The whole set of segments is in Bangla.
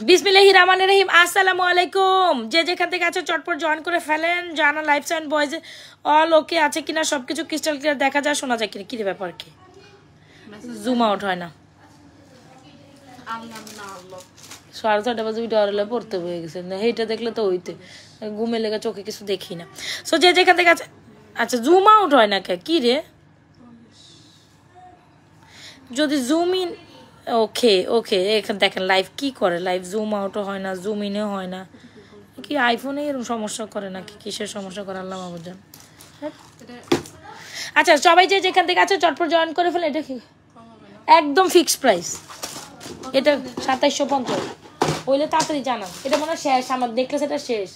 বিসমিল্লাহির রহমানির রহিম। আসসালামু আলাইকুম। যে যেখান থেকে আছে চটপট জয়েন করে ফেলেন। জানা লাইফ অ্যান্ড বয়েজ অল ওকে আছে কিনা, সবকিছু ক্রিস্টাল ক্লিয়ার দেখা যায়, শোনা যায় কিনা, কি ব্যাপার, কি জুম আউট হয় না? 6:30 বাজে ডর হলে পড়তে হয়ে গেছে না, এইটা দেখলে তো হইতে ঘুমে লেগে চোখে কিছু দেখি না। সো যে যেখান থেকে আছে, আচ্ছা জুম আউট হয় না কে, কি রে? যদি জুম ইন, ওকে ওকে, এখানে দেখেন লাইভ কি করে, লাইভ জুম আউটও হয় না, জুম ইনও হয় না। কি আইফোনে এরকম সমস্যা করে নাকি, কিসের সমস্যা করে আল্লাহ মাহবুব জান। আচ্ছা সবাই যে যেখান থেকে আছে চটপট জয়েন করে ফেলে। এটা কি একদম ফিক্সড প্রাইস, এটা 2750 হইলে তাড়াতাড়ি জানান। এটা মনে হয় শেষ, আমার দেখলে সেটা শেষ।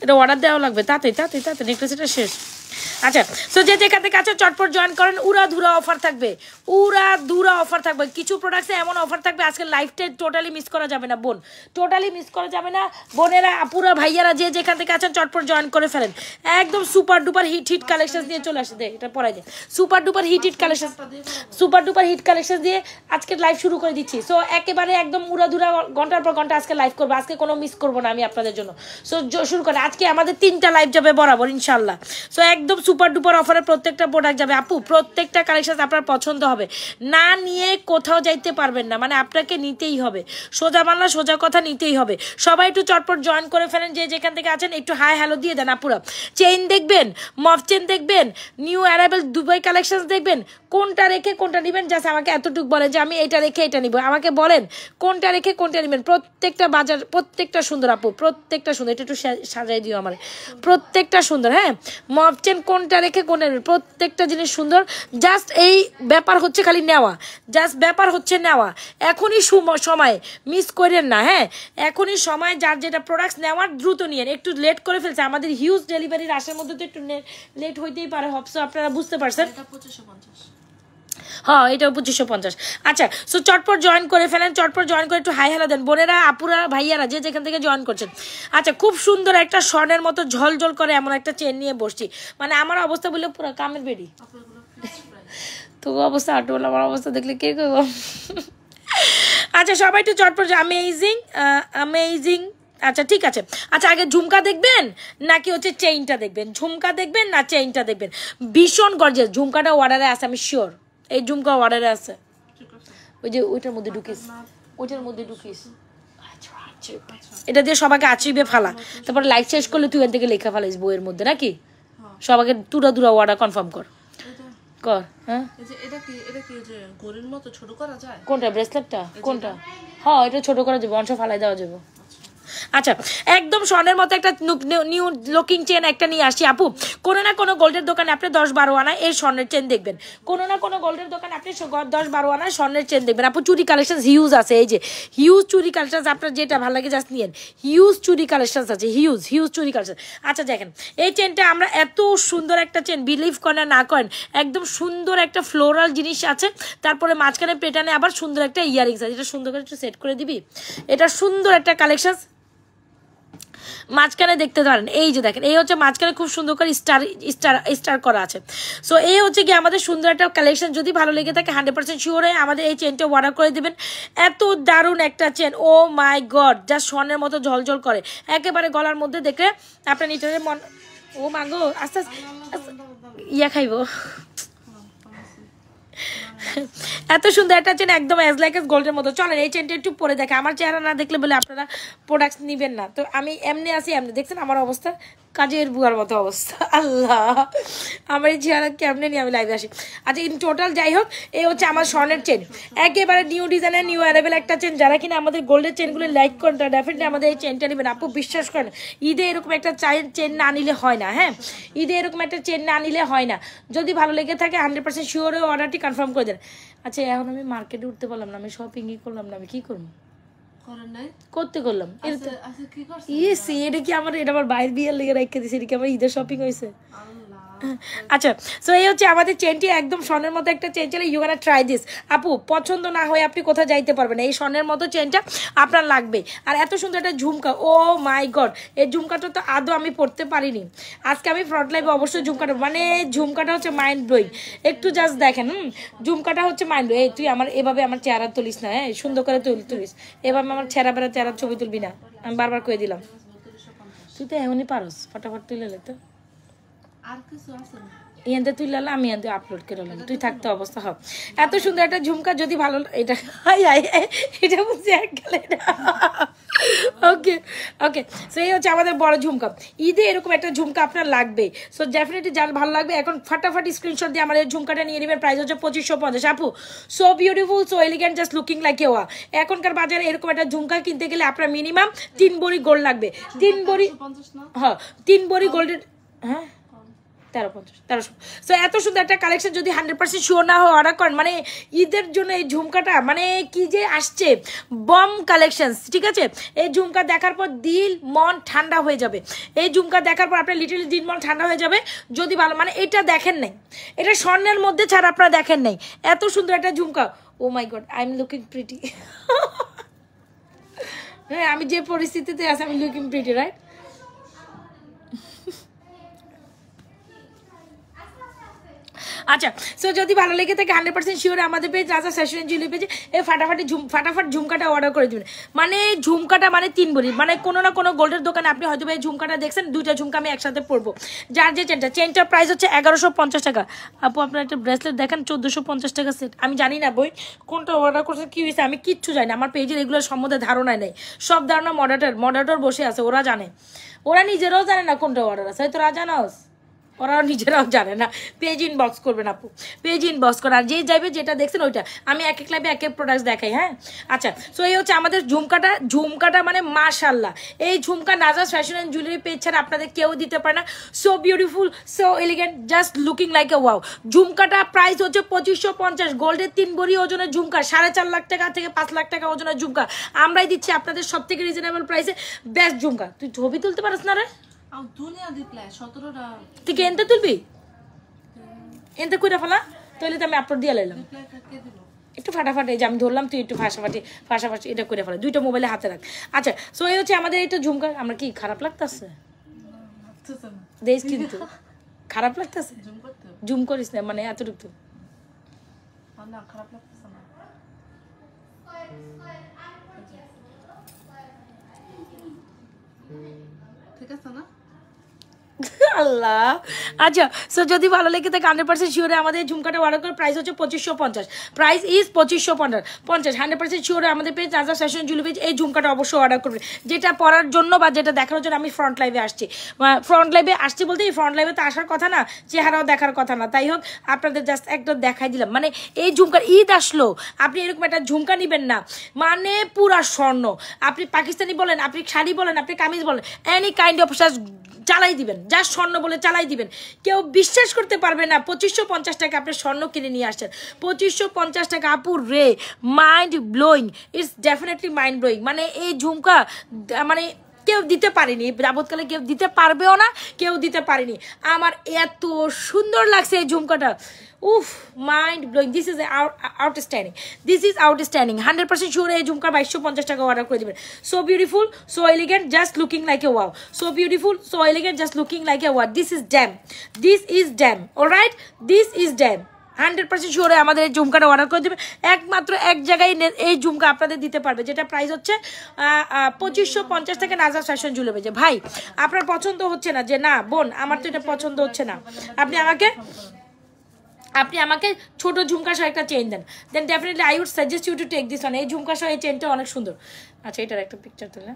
এটা অর্ডার দেওয়া লাগবে তাড়াতাড়ি তাড়াতাড়ি তাড়াতাড়ি, দেখলে সেটা শেষ। আচ্ছা সো যে যেখান থেকে আছে চটপট জয়েন করেন। উড়াধুরা অফার থাকবে, উড়াধুরা অফার থাকবে। কিছু প্রোডাক্টসে এমন অফার থাকবে আজকে লাইফটা টোটালি মিস করা যাবে না বোন, টোটালি মিস করা যাবে না। বোনেরা আপুরা ভাইয়ারা যে যেখান থেকে আছেন চটপট জয়েন করে ফেলেন। একদম super duper hit hit collection দিয়ে চলে আসে, দে এটা পড়াই যায়। Super duper hit hit collection, super duper hit collection দিয়ে আজকে লাইভ শুরু করে দিচ্ছি। সো একেবারে একদম উড়াধুরা ঘন্টার পর ঘন্টা আজকে লাইভ করবো, আজকে কোনো মিস করবো না আমি আপনাদের জন্য। সো শুরু করে আজকে আমাদের 3টা লাইভ যাবে বরাবর ইনশাল্লাহ। সো একদম সুপার ডুপার অফারে প্রত্যেকটা প্রোডাক্ট যাবে আপু, প্রত্যেকটা কালেকশন আপনার পছন্দ হবে, না নিয়ে কোথাও যাইতে পারবেন না, মানে আপনাকে নিতেই হবে। সোজা বাংলা সোজা কথা, নিতেই হবে। সবাই একটু চটপট জয়েন করে ফেলেন যে যেখান থেকে আছেন, একটু হাই হ্যালো দিয়ে দেন আপুরা। চেইন দেখবেন, মফ চেইন দেখবেন, নিউ অ্যারাইভেল দুবাই কালেকশন দেখবেন, কোনটা রেখে কোনটা নেবেন জাস্ট আমাকে এতটুকু বলেন যে আমি এটা রেখে এটা নিব, আমাকে বলেন কোনটা রেখে কোনটা নেবেন। প্রত্যেকটা বাজার প্রত্যেকটা সুন্দর আপু, প্রত্যেকটা সুন্দর। এটা একটু সাজাই দিও আমার, প্রত্যেকটা সুন্দর। হ্যাঁ মফ চেইন কোনটা রেখে কোনটা নেবেন, প্রত্যেকটা জিনিস সুন্দর। জাস্ট এই ব্যাপার হচ্ছে খালি নেওয়া, জাস্ট ব্যাপার হচ্ছে নেওয়া। এখনই সময় মিস করেন না। হ্যাঁ এখনই সময়, যার যেটা প্রোডাক্টস নেওয়ার দ্রুত নিয়েন। একটু লেট করে ফেলছে আমাদের হিউজ ডেলিভারির আসার মধ্যে, তো একটু লেট হইতেই পারে, হবসো আপনারা বুঝতে পারছেন। হ্যাঁ এটাও 2550। আচ্ছা সো চটপট জয়েন করে ফেলেন, চটপট জয়েন করে একটু হাই হ্যালো দেন বোনেরা আপুরা ভাইয়ারা যে যেখান থেকে জয়েন করছেন। আচ্ছা খুব সুন্দর একটা স্বর্ণের মতো ঝলঝল করে এমন একটা চেন নিয়ে বসছি, মানে আমার অবস্থা বললে পুরো কামের বেরি। তো অবস্থা আটবল, আমার অবস্থা দেখলে কে করবো। আচ্ছা সবাই একটু চটপট, অ্যামেজিং অ্যামেজিং। আচ্ছা ঠিক আছে। আচ্ছা আগে ঝুমকা দেখবেন নাকি হচ্ছে চেইনটা দেখবেন? ঝুমকা দেখবেন না চেইনটা দেখবেন? ভীষণ গর্জিয়াস ঝুমকাটা অর্ডারে আছে, আমি শিওর এই ঝুমকা অর্ডারে আছে। ওই যে ওইটার মধ্যে ঢুকিস, ওইটার মধ্যে ঢুকিস। এটা দিয়ে সবাইকে আচিবে ফালা, তারপরে লাইভ শেষ করলে তুই এর থেকে লেখা ফালাইস বইয়ের মধ্যে নাকি। সবাইকে তুরা তুরা অর্ডার কনফার্ম কর কর। হ্যাঁ কোনটা ব্রেসলেটটা কোনটা? হ্যাঁ এটা ছোট করা যাবে, অংশ ফালাই দেওয়া যাবে। আচ্ছা একদম স্বর্ণের মতো একটা নিউ লুকিং চেন একটা নিয়ে আসছি আপু। কোনো না কোনো গোল্ডের দোকানে আপনি 10-12 আনা এই স্বর্ণের চেন দেখবেন, কোনো না কোনো গোল্ডের দোকানে আপনি 10-12 আনা স্বর্ণের চেন দেখবেন আপু। চুরি কালেকশন হিউজ আছে, এই যে হিউজ চুরি কালেকশন, আপনার যেটা ভালো লাগে জাস্ট নিয়েন। হিউজ চুরি কালেকশন আছে, হিউজ হিউজ চুরি কালেকশন। আচ্ছা দেখেন এই চেনটা আমরা এত সুন্দর একটা চেন, বিলিভ করেন না করেন, একদম সুন্দর একটা ফ্লোরাল জিনিস আছে, তারপরে মাঝখানে পেটানে আবার সুন্দর একটা ইয়ারিংস আছে। এটা সুন্দর করে একটু সেট করে দিবি, এটা সুন্দর একটা কালেকশন মাঝখানে দেখতে পারেন। এই যে দেখেন এই হচ্ছে মাঝখানে খুব সুন্দর করে স্টার স্টার স্টার করা আছে। সো এই হচ্ছে কি আমাদের সুন্দর একটা কালেকশন। যদি ভালো লেগে থাকে 100% শিওর হয়ে আমাদের এই চেনটা অর্ডার করে দেবেন। এত দারুণ একটা চেন, ও মাই গড, যা স্বর্ণের মতো ঝলঝল করে একেবারে গলার মধ্যে দেখে আপনার নিটারের মন। ও মাগো আস্তে আস্তে ইয়া খাইব। এত সুন্দর একটা চেন, একদম অ্যাজ লাইক এস গোল্ডের মতো। চলেন এই চেনটা একটু পরে দেখে, আমার চেহারা না দেখলে বলে আপনারা প্রোডাক্ট নিবেন না। তো আমি এমনি আসি, এমনি দেখছেন আমার অবস্থা, কাজের বুয়ার মতো অবস্থা। আল্লাহ আমার এই চেহারা কেমনে নিয়ে আমি লাইভে আসি। আচ্ছা ইন টোটাল যাই হোক, এই হচ্ছে আমার স্বর্ণের চেন, একেবারে নিউ ডিজাইনের নিউ অ্যারাইভেল একটা চেন। যারা কিনা আমাদের গোল্ডের চেনগুলো লাইক করেন তারা ডেফিনেটলি আমাদের এই চেনটা নেবেন আপু। বিশ্বাস করেন ঈদে এরকম একটা চেন না নিলে হয় না। হ্যাঁ ঈদে এরকম একটা চেন না নিলে হয় না। যদি ভালো লেগে থাকে 100% শিওর হয়ে অর্ডারটি কনফার্ম করে দেন। আচ্ছা এখন আমি মার্কেটে উঠতে পারলাম না, আমি শপিংই করলাম না, আমি কি করবো? করতে করলাম এটা কি আমার, এটা আমার বাইরের বিয়ের লেগে রেখে দিয়েছে, এটা কি আমার ঈদের শপিং হয়েছে? আচ্ছা, সো এই হচ্ছে আমাদের চেনটি, একদম স্বর্ণের মতো একটা চেন ছিল। ইউ ক্যান ট্রাই দিস আপু, পছন্দ না হয় আপনি কোথাও যাইতে পারবেন না, এই স্বর্ণের মতো চেনটা আপনার লাগবে। আর এত সুন্দর একটা ঝুমকা, ও মাই গড, এই ঝুমকাটা তো আদৌ আমি পড়তে পারিনি। আজকে আমি ফ্রন্ট লাইভে অবশ্যই ঝুমকাটা, মানে ঝুমকাটা হচ্ছে মাইন্ড ব্লোয়িং। একটু জাস্ট দেখেন, ঝুমকাটা হচ্ছে মাইন্ড ব্লোয়িং। তুই আমার এভাবে আমার চেহারা তুলিস না, হ্যাঁ সুন্দর করে তুলিস, এভাবে আমার চেহারার ছবি তুলবি না, আমি বারবার কয়ে দিলাম। তুই তো এমনই পারস, ফটাফট তুলে লে তো। আর কিছু আছে না? ইয়াতে তুই লালা, আমি ইয়াতে আপলোড করে লাম, তুই থাকতে অবস্থা হবে। এত সুন্দর একটা ঝুমকা, যদি ভালো এটা এটা বুঝছি এক গেলে। ওকে ওকে, সো এই হচ্ছে আমাদের বড় ঝুমকা। ঈদে এরকম একটা ঝুমকা আপনার লাগবে, সো ডেফিনেটলি যার ভালো লাগবে এখন ফাটাফাটি স্ক্রিনশট দিয়ে আমাদের ঝুমকাটা নিয়ে নেবেন। প্রাইস হচ্ছে 2550। আপু so beautiful, so elegant, just looking like এ ওয়া। এখনকার বাজারে এরকম একটা ঝুমকা কিনতে গেলে আপনার মিনিমাম 3 ভরি গোল্ড লাগবে। 3 ভরি, হ্যাঁ 3 ভরি গোল্ডের, হ্যাঁ 1350 সো এত সুন্দর একটা কালেকশন যদি 100% শিওর না হয় অর্ডার করেন, মানে ঈদের জন্য এই ঝুমকাটা মানে কি যে আসছে, বম কালেকশন, ঠিক আছে। এই ঝুমকা দেখার পর দিল মন ঠান্ডা হয়ে যাবে, এই ঝুমকা দেখার পর আপনার লিটারলি দিল মন ঠান্ডা হয়ে যাবে। যদি ভালো, মানে এটা দেখেন নাই, এটা স্বর্ণের মধ্যে ছাড়া আপনারা দেখেন নাই, এত সুন্দর একটা ঝুমকা। Oh my God, I am looking pretty. হ্যাঁ আমি যে পরিস্থিতিতে আছি, আমি লুকিং প্রিটি, রাইট? আচ্ছা, সো যদি ভালো লেগে থাকে 100% শিওর আমাদের পেজ রাজা ফ্যাশন জুয়েলারি পেজে এই ফাটাফাটি ঝুমকাটা অর্ডার করে দেবেন। মানে ঝুমকাটা মানে 3 ভরি, মানে কোনো না কোনো গোল্ডের দোকানে আপনি হয়তো এই ঝুমকাটা দেখছেন, 2টা ঝুমকা আমি একসাথে পরবো। যার যে চেনটার প্রাইস হচ্ছে 1150 টাকা। আপু আপনার একটা ব্রেসলেট দেখেন 1450 টাকা সেট। আমি জানি না বই কোনটা অর্ডার করছে, কি হয়েছে আমি কিচ্ছু জানি না, আমার পেজের এগুলোর সম্বন্ধে ধারণা নেই। সব ধারণা মডারেটর বসে আছে, ওরা জানে, ওরা নিজেরাও জানে না কোনটা অর্ডার আছে, তোরা জানাস, ওরাও নিজেরাও জানে না। পেজ ইনবক্স করবেন আপু, পেজ ইনবক্স করেন, আর যে যাইবে যেটা দেখছেন ওইটা। আমি এক এক লাইভে এক এক প্রোডাক্ট দেখাই, হ্যাঁ। আচ্ছা, সো এই হচ্ছে আমাদের ঝুমকাটা মানে মাশাল্লাহ, এই ঝুমকা Najas fashion and jewellery page ছাড়া আপনাদের কেউ দিতে পারে না। So beautiful, so elegant, just looking like a wow. ঝুমকাটা প্রাইস হচ্ছে 2550, গোল্ডের 3 ভরি ওজনের ঝুমকা, 4.5 লাখ টাকা থেকে 5 লাখ টাকা ওজনের ঝুমকা আমরাই দিচ্ছি আপনাদের সব থেকে রিজনেবল প্রাইসে বেস্ট ঝুমকা। তুই ছবি তুলতে পারিস না রে? তুই এনতে তুলবি, এনতে কইরা ফেলা, তাহলে তো আমি আপলোড দিয়ে লাইলাম। একটু ফাটাফাটি, যে আমি ধরলাম, তুই একটু ফাঁসাফাটি এটা করে ফেলা, 2টা মোবাইলে হাতে রাখ। আচ্ছা, সো এই হচ্ছে আমাদের এটা ঝুমকা। আমরা কি খারাপ লাগতেছে দেশ, কিন্তু খারাপ লাগতেছে, জুম করিস না, মানে এতটুকু খারাপ লাগতেছে না। ঠিক আছে না? আল্লাহ। আচ্ছা, সো যদি ভালো লেগে থাকে 100% শিওরে আমাদের ঝুমকাটা অর্ডার করে, প্রাইস হচ্ছে 2550, প্রাইস ইজ 2550। 100% শিওরে আমাদের page Raja fashion jewellery page, এই ঝুমকাটা অবশ্যই অর্ডার করবে, যেটা পরার জন্য বা যেটা দেখানোর জন্য আমি ফ্রন্ট লাইভে আসছি বলতে এই ফ্রন্ট লাইভে তো আসার কথা না, চেহারাও দেখার কথা না, তাই হোক আপনাদের জাস্ট একটা দেখাই দিলাম। মানে এই ঝুমকার ঈদ আসলো, আপনি এরকম একটা ঝুমকা নিবেন না, মানে পুরা স্বর্ণ, আপনি পাকিস্তানি বলেন, আপনি শাড়ি বলেন, আপনি কামিজ বলেন, এনি কাইন্ড অফ চালাই দিবেন, যা স্বর্ণ বলে চালাই দিবেন, কেউ বিশ্বাস করতে পারবে না 2550 টাকা আপনি স্বর্ণ কিনে নিয়ে আসছেন। 2550 টাকা আপুর রে, mind blowing, it's definitely mind blowing. মানে এই ঝুমকা মানে কেউ দিতে পারেনি, যাবৎকালে কেউ দিতে পারবেও না, কেউ দিতে পারেনি। আমার এত সুন্দর লাগছে এই ঝুমকাটা, উফ, mind blowing, this is outstanding. 100% sure এই ঝুমকা 2250 টাকা অর্ডার করে দেবেন। So beautiful, so elegant, just looking like a wow. So beautiful, so elegant, just looking like a wow. This is dam, alright, this is dam. 100% শিওরে আমাদের এই ঝুমকাটা অর্ডার করে দেবে, একমাত্র এক জায়গায় এই ঝুমকা আপনাদের দিতে পারবে, যেটা প্রাইস হচ্ছে 2550 থেকে নাজাস ফ্যাশন জুয়েলারি পেজে। ভাই আপনার পছন্দ হচ্ছে না, যে না বোন আমার তো এটা পছন্দ হচ্ছে না, আপনি আমাকে ছোট ঝুমকা সহ একটা চেন দেন, then definitely I would suggest you to take this one. এই ঝুমকা সহ এই চেনটা অনেক সুন্দর। আচ্ছা, এটার একটা পিকচার তুলে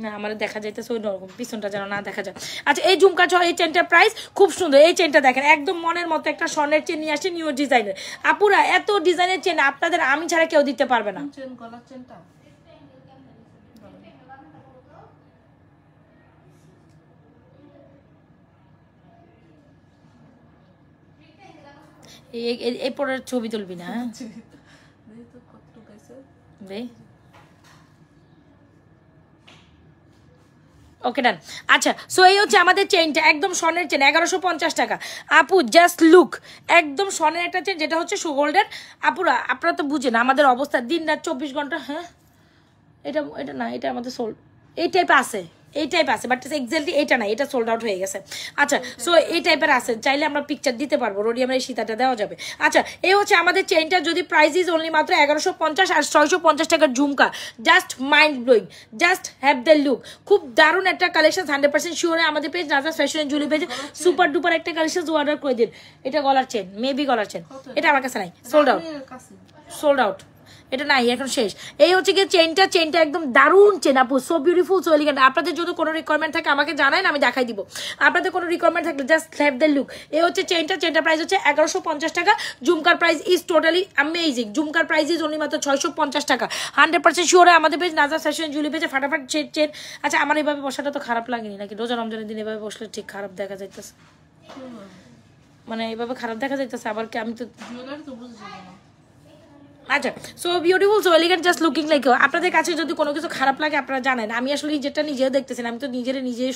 না, আমার দেখা যাইতেছে ওই রকম, পিছনটা যেন না দেখা যায়। আচ্ছা, এই ঝুমকা সহ এই চেনটার প্রাইস খুব সুন্দর। এই চেনটা দেখেন, একদম মনের মতো একটা স্বর্ণের চেন নিয়ে আসছে, নিউ ডিজাইনের। আপুরা এত ডিজাইনের চেন আপনাদের আমি ছাড়া কেউ দিতে পারবে না। এই পরের ছবি তুলবি না, ওকে ডান। আচ্ছা সো এই হচ্ছে আমাদের চেইনটা, একদম স্বর্ণের চেন, 1150 টাকা। আপু জাস্ট লুক, একদম স্বর্ণের একটা চেন, যেটা হচ্ছে গোল্ডের। আপুরা আপনারা তো বুঝেন আমাদের অবস্থা, দিন রাত 24 ঘন্টা। হ্যাঁ এটা এটা না, এটা আমাদের সোল্ড, এই টাইপ আছে, এই টাইপ আছে, বাট এক্স্যাক্টলি এটা না, এটা সোল্ড আউট হয়ে গেছে। আচ্ছা সো এই টাইপের আছে, চাইলে আমরা পিকচার দিতে পারবো, রোডিয়ামের এই সীতাটা দেওয়া যাবে। আচ্ছা এই হচ্ছে আমাদের চেইনটা, যদি প্রাইস ইজ অনলি মাত্র 1150 আর 650 টাকার ঝুমকা, just mind blowing, just have the look. খুব দারুণ একটা কালেকশন, 100% শিওরে আমাদের page Najas fashion and jewellery পেজে সুপার ডুপার একটা কালেকশন অর্ডার করে দিন। এটা গলার চেন, মেবি গলার চেন, এটা আমার কাছে নাই, সোল্ড আউট, সোল্ড আউট, এটা নাই, এখন শেষ। এই হচ্ছে কি চেনটা, চেনটা একদম দারুণ চেন আপু, সো বিউটিফুল, সো এলিগেন্ট। আপনাদের যদি কোনো রিকোয়ারমেন্ট থাকে আমাকে জানান, আমি দেখাই দিব। আপনাদের কোনো রিকোয়ারমেন্ট থাকলে জাস্ট হ্যাভ দ্য লুক। এই হচ্ছে চেনটা, চেনটার প্রাইস হচ্ছে 1150 টাকা। ঝুমকার প্রাইস ইজ টোটালি অ্যামেজিং, ঝুমকার প্রাইস ইজ অনলি মাত্র 650 টাকা। 100% শিওর আমাদের পেজ নাজাস ফ্যাশন জুয়েলারি পেজে ফাটাফাট চেন। আচ্ছা আমার এইভাবে বসাটা তো খারাপ লাগেনি নাকি? রোজা রমজানের দিন এভাবে বসলে ঠিক খারাপ দেখা যাইতেছে, মানে এইভাবে খারাপ দেখা যাইতেছে আবার কি? আমি তো আচ্ছা so beautiful, so elegant, just looking like. আপনাদের কাছে যদি কোনো কিছু খারাপ লাগে আপনারা জানেন, আমি আসলে যেটা নিজেও দেখতেছি না, আমি তো নিজেই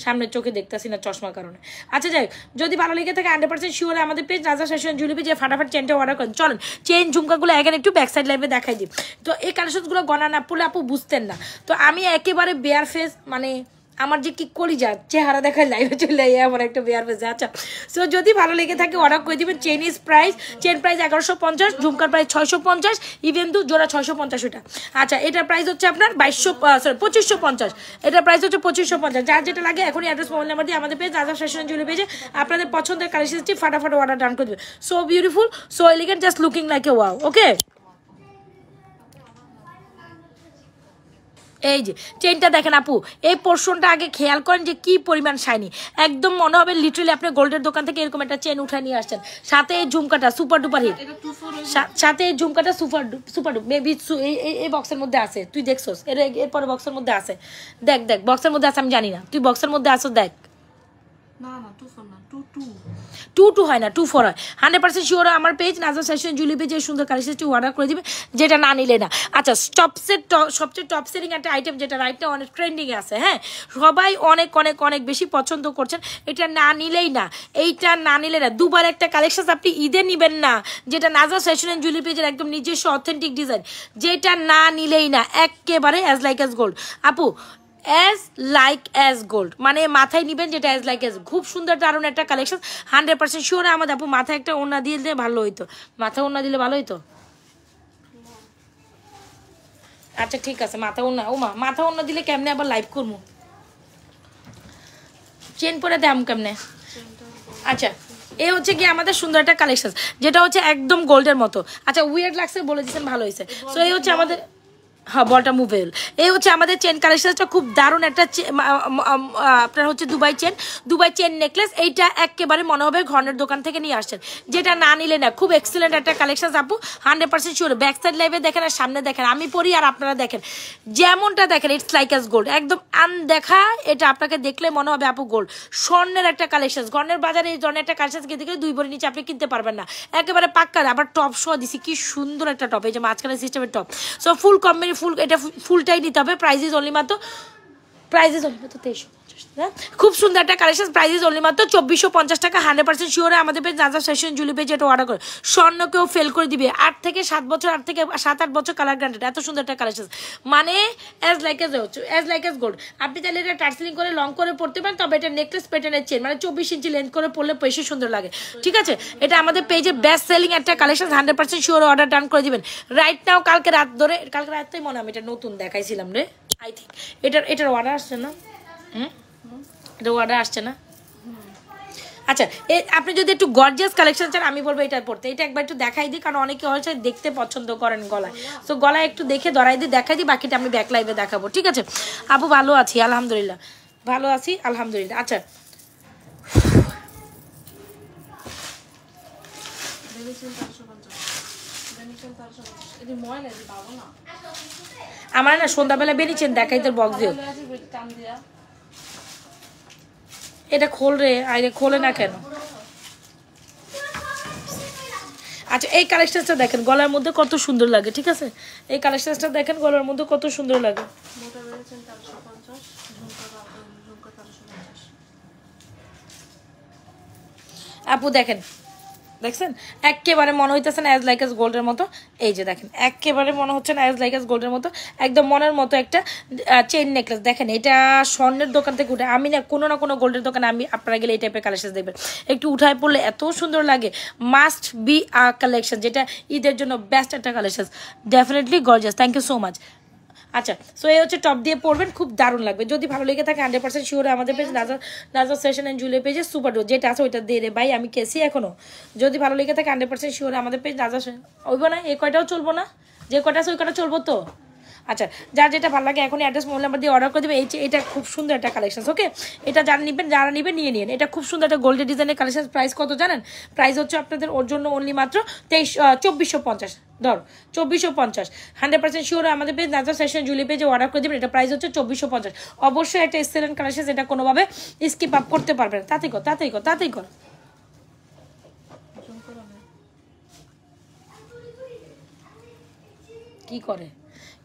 সামনের চোখে দেখতেছি না চশমার কারণে। আচ্ছা যাই, যদি ভালো লেগে থাকে 100% শিওর আমাদের পেজ নাজাস ফ্যাশন জুয়েলারি যে ফাটাফাট চেনটা অর্ডার করেন। চলেন চেন ঝুমকাগুলো এখন একটু ব্যাক সাইড লাইভে দেখাই দিই। তো এই কালেকশনগুলো গণা না পড়লে আপু বুঝতেন না। তো আমি একেবারে বেয়ার ফেস, মানে আমার যে কি করি যা চেহারা দেখায় লাইভে চলে যায়, আমার একটা বেয়ার ফেস। আচ্ছা সো যদি ভালো লেগে থাকে অর্ডার করে দিবেন। চেন প্রাইস 1150, ঝুমকার প্রাইস 650, ইভেন দু জোড়া 650 ওটা। আচ্ছা এটার প্রাইস হচ্ছে আপনার 2550, এটার প্রাইস হচ্ছে 2550। যার যেটা লাগে এখনই অ্যাড্রেস মোবাইল নাম্বার দিয়ে আমাদের পেজ নাজাস ফ্যাশন জুয়েলারি পেজে আপনাদের পছন্দের কালেকশনটি ফাটাফাট অর্ডার ডান করে দেবে। So beautiful, so elegant, just looking like a wow. Okay এই যে চেনটা দেখেন আপু, এই পোর্শনটা আগে খেয়াল করেন যে কি পরিমাণ শাইনি, একদম মনে হবে লিটারালি আপনি গোল্ডের দোকান থেকে এরকম একটা চেন উঠে নিয়ে আসছেন। সাথে এই ঝুমকাটা সুপার ডুপার হিট, সাথে এই ঝুমকাটা সুপার ডুপ মেবি এই বক্সের মধ্যে আছে, তুই দেখছোস? এরপরে বক্সের মধ্যে আছে, দেখ দেখ বক্সের মধ্যে আছে, আমি জানি না, তুই বক্সের মধ্যে আসো দেখ। না না 24 না 22 2 হয় না 24 হয়। 100% শিওর আমার পেজ নাজাস ফ্যাশন জুয়েলারি পেজে সুন্দর কালেকশনটি অর্ডার করে দিবে, যেটা না নিলে না। আচ্ছা সবচেয়ে টপ সেলিং একটা আইটেম, যেটা রাইটটা অনেক ট্রেন্ডিংয়ে আছে, হ্যাঁ সবাই অনেক অনেক অনেক বেশি পছন্দ করছেন, এটা না নিলেই না, এইটা না নিলে না। দুবার একটা কালেকশন আপনি ঈদে নেবেন না, যেটা নাজাস ফ্যাশন অ্যান্ড জুয়েলারি পেজের একদম নিজস্ব অথেন্টিক ডিজাইন, যেটা না নিলেই না, একেবারে অ্যাজ লাইক অ্যাজ গোল্ড আপু, অ্যাজ লাইক অ্যাজ গোল্ড, মানে মাথায় নিবেন যেটা অ্যাজ লাইক অ্যাজ। খুব সুন্দর দারুণ একটা কালেকশন, 100% শিওর আমাদের আপু মাথায় একটা ওড়না দিয়ে দিলে ভালো হইতো, মাথা ওড়না দিলে ভালো হইতো। আচ্ছা ঠিক আছে, মাথা ওড়না, ও মা মাথা ওড়না দিলে কেমনে আবার লাইভ করবো, চেন পরে দাম কেমনে? আচ্ছা এই হচ্ছে কি আমাদের সুন্দর একটা কালেকশন, যেটা হচ্ছে একদম গোল্ডের মতো। আচ্ছা উইয়ার্ড লাগছে বলে দিচ্ছেন, ভালো হয়েছে। সো এই হচ্ছে আমাদের, হ্যাঁ বলটা মুভেল। এই হচ্ছে আমাদের চেন কালেকশনটা, খুব দারুণ একটা আপনার হচ্ছে দুবাই চেন নেকলেস। এইটা একেবারে মনে হবে ঘরের দোকান থেকে নিয়ে আসছেন, যেটা না নিলে না। খুব এক্সিলেন্ট একটা কালেকশন আপু, 100% শিওর। ব্যাক সাইড লাইভে দেখেন আর সামনে দেখেন, আমি পরি আর আপনারা দেখেন, যেমনটা দেখেন ইটস লাইক অ্যাজ গোল্ড, একদম আনদেখা। এটা আপনাকে দেখলে মনে হবে আপু গোল্ড, স্বর্ণের একটা কালেকশন। স্বর্ণের বাজারে এই ধরনের একটা কালেকশন দেখে 2 ভরি নিচে আপনি কিনতে পারবেন না, একেবারে পাক্কা। আবার টপ শো দিছি, কি সুন্দর একটা টপ, এই যে মাঝখানে সিস্টেমের টপ। সো ফুল কম্বিনেশন, ফুল এটা ফুলটাই নিতে হবে। প্রাইস ইজ অনলি মাত্র 2350, খুব সুন্দর একটা কালেকশন। প্রাইস ইজ অনলি মাত্র 2450 টাকা। 100% শিওর আমাদের page Najas fashion jewellery page, এটা অর্ডার করে স্বর্ণকেও ফেল করে দিবে। 8 থেকে 7 বছর, 8 থেকে 7-8 বছর কালার গ্যারান্টেড, এত সুন্দর একটা কালেকশন, মানে অ্যাজ লাইক অ্যাজ গোল্ড। আপনি চাইলে এটা টার্সেলিং করে লং করে পড়তে পারেন, তবে এটা নেকলেস প্যাটার্নের চেন, মানে 24 ইঞ্চি লেন্থ করে পড়লে বেশি সুন্দর লাগে, ঠিক আছে? এটা আমাদের পেজে বেস্ট সেলিং একটা কালেকশন, 100% শিওর অর্ডার ডান করে দিবেন রাইট নাও। কালকে রাতেই মনে আমি এটা নতুন দেখাইছিলাম রে, আই থিঙ্ক এটার অর্ডার আসছে না, এটা অর্ডার আসছে না। আচ্ছা আপনি যদি একটু গর্জিয়াস কালেকশন চান, আমি বলবো এটা পড়তে, এটা একবার একটু দেখাই দিই, কারণ অনেকে হয়তো দেখতে পছন্দ করেন গলায়। তো গলায় একটু দেখে ধরাই দিই, দেখাই দিই, বাকিটা আমি ব্যাক লাইভে দেখাবো, ঠিক আছে? আপু ভালো আছি আলহামদুলিল্লাহ, ভালো আছি আলহামদুলিল্লাহ। আচ্ছা আমার না সন্ধ্যাবেলা বেরিয়েছেন দেখাই তোর বক্স দিও, এটা খোল রে, আইরে খোলে না কেন? আচ্ছা এই কালেকশনটা দেখেন গলার মধ্যে কত সুন্দর লাগে, ঠিক আছে? এই কালেকশনটা দেখেন গলার মধ্যে কত সুন্দর লাগে। আপু দেখেন, দেখছেন একেবারে মনে হইতেছে না অ্যাজ লাইক এস গোল্ডের মতো। এই যে দেখেন একেবারে মনে হচ্ছে না অ্যাজ লাইক এস গোল্ডের মতো, একদম মনের মতো একটা চেইন নেকলেস। দেখেন এটা স্বর্ণের দোকান থেকে উঠে, আমি না কোনো গোল্ডের দোকানে আমি আপনারা গেলে এই টাইপের কালেকশন দেখবেন, একটু উঠায় পড়লে এত সুন্দর লাগে। মাস্ট বি আ কালেকশন, যেটা ঈদের জন্য বেস্ট একটা collection, definitely gorgeous. Thank you so much. আচ্ছা, সো এই হচ্ছে টপ দিয়ে পরবেন, খুব দারুণ লাগবে। যদি ভালো লেগে থাকে 100% শিওর আমাদের page Nazar session and jewellery পেজে সুপার ডো যেটা আছে ওইটা দিয়ে রে ভাই, আমি কেসি এখনো। যদি ভালো লেগে থাকে 100% শিওর আমাদের পেজ নাজার ওইব না, এই কয়টাও চলবো না, যে কয়টা আছে ওই কয়টা চলবো তো। আচ্ছা, যার যেটা ভালো লাগে এখন অ্যাড্রেস মোবাইল নাম্বার দিয়ে অর্ডার করে দেবে। এটা খুব সুন্দর একটা কালেকশন, ওকে। এটা যারা নেবেন নিয়ে নিন। এটা খুব সুন্দর একটা গোল্ডের ডিজাইনের কালেকশন। প্রাইস কত জানেন? প্রাইস হচ্ছে আপনাদের ওর জন্য অনলি মাত্র 2450, ধর 2450। 100% শিওর আমাদের পেজ নাজার সেশন জুয়েলারি পেজে অর্ডার করে দেবেন। এটা প্রাইস হচ্ছে 2450। অবশ্যই একটা এক্সেলেন্ট কালেকশন, এটা কোনোভাবে স্কিপ আপ করতে পারবেন। তাতেই কর।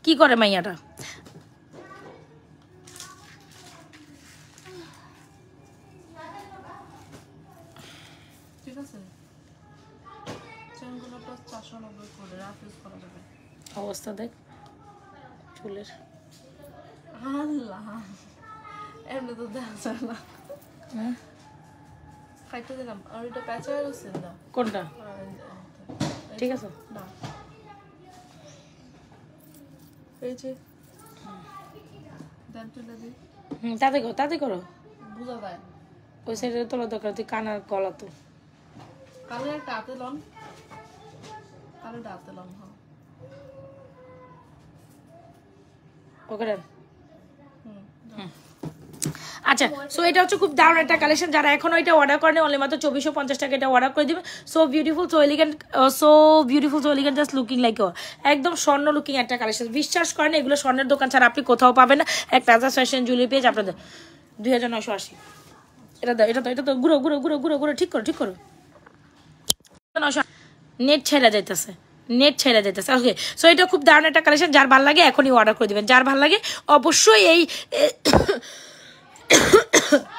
কি করে মাইয়াটা? ঠিক আছে, চেনগুলো প্লাস 490 করে রাফিউজ করা যাবে। অবস্থা দেখ চুলের। আল্লাহ, এমনি তো দেখা যায় না। খাইতে দিলাম আর এটা প্যাচা হয়েছে না। কোনটা? ঠিক আছে না, এই যে দেন তুলে দিই। তাতে করো, বুঝা যায় ওই সাইডে তোলা দরকার, তুই কানার গলা তো কালে একটা হাতে লন, কালে হাতে লন। ওকে ডান। আচ্ছা, সো এটা হচ্ছে খুব দারুণ একটা কালেকশন। যারা এখনো এটা অর্ডার করেন অনলি মাত্র 2450 টাকা এটা অর্ডার করে দিবে। So beautiful, so elegant, just looking like একদম স্বর্ণ লুকিং একটা কালেকশন। বিশ্বাস করেন এগুলো স্বর্ণের দোকান ছাড়া আপনি কোথাও পাবেন না। এক রাজা ফ্যাশন জুয়েলারি পেজ আপনাদের 2980। এটা তো ঘুরো ঠিক করো। নেট ছেড়ে যাইতেছে। ওকে, সো এটা খুব দারুণ একটা কালেকশন। যার ভালো লাগে এখনই অর্ডার করে দিবেন। যার ভালো লাগে অবশ্যই এই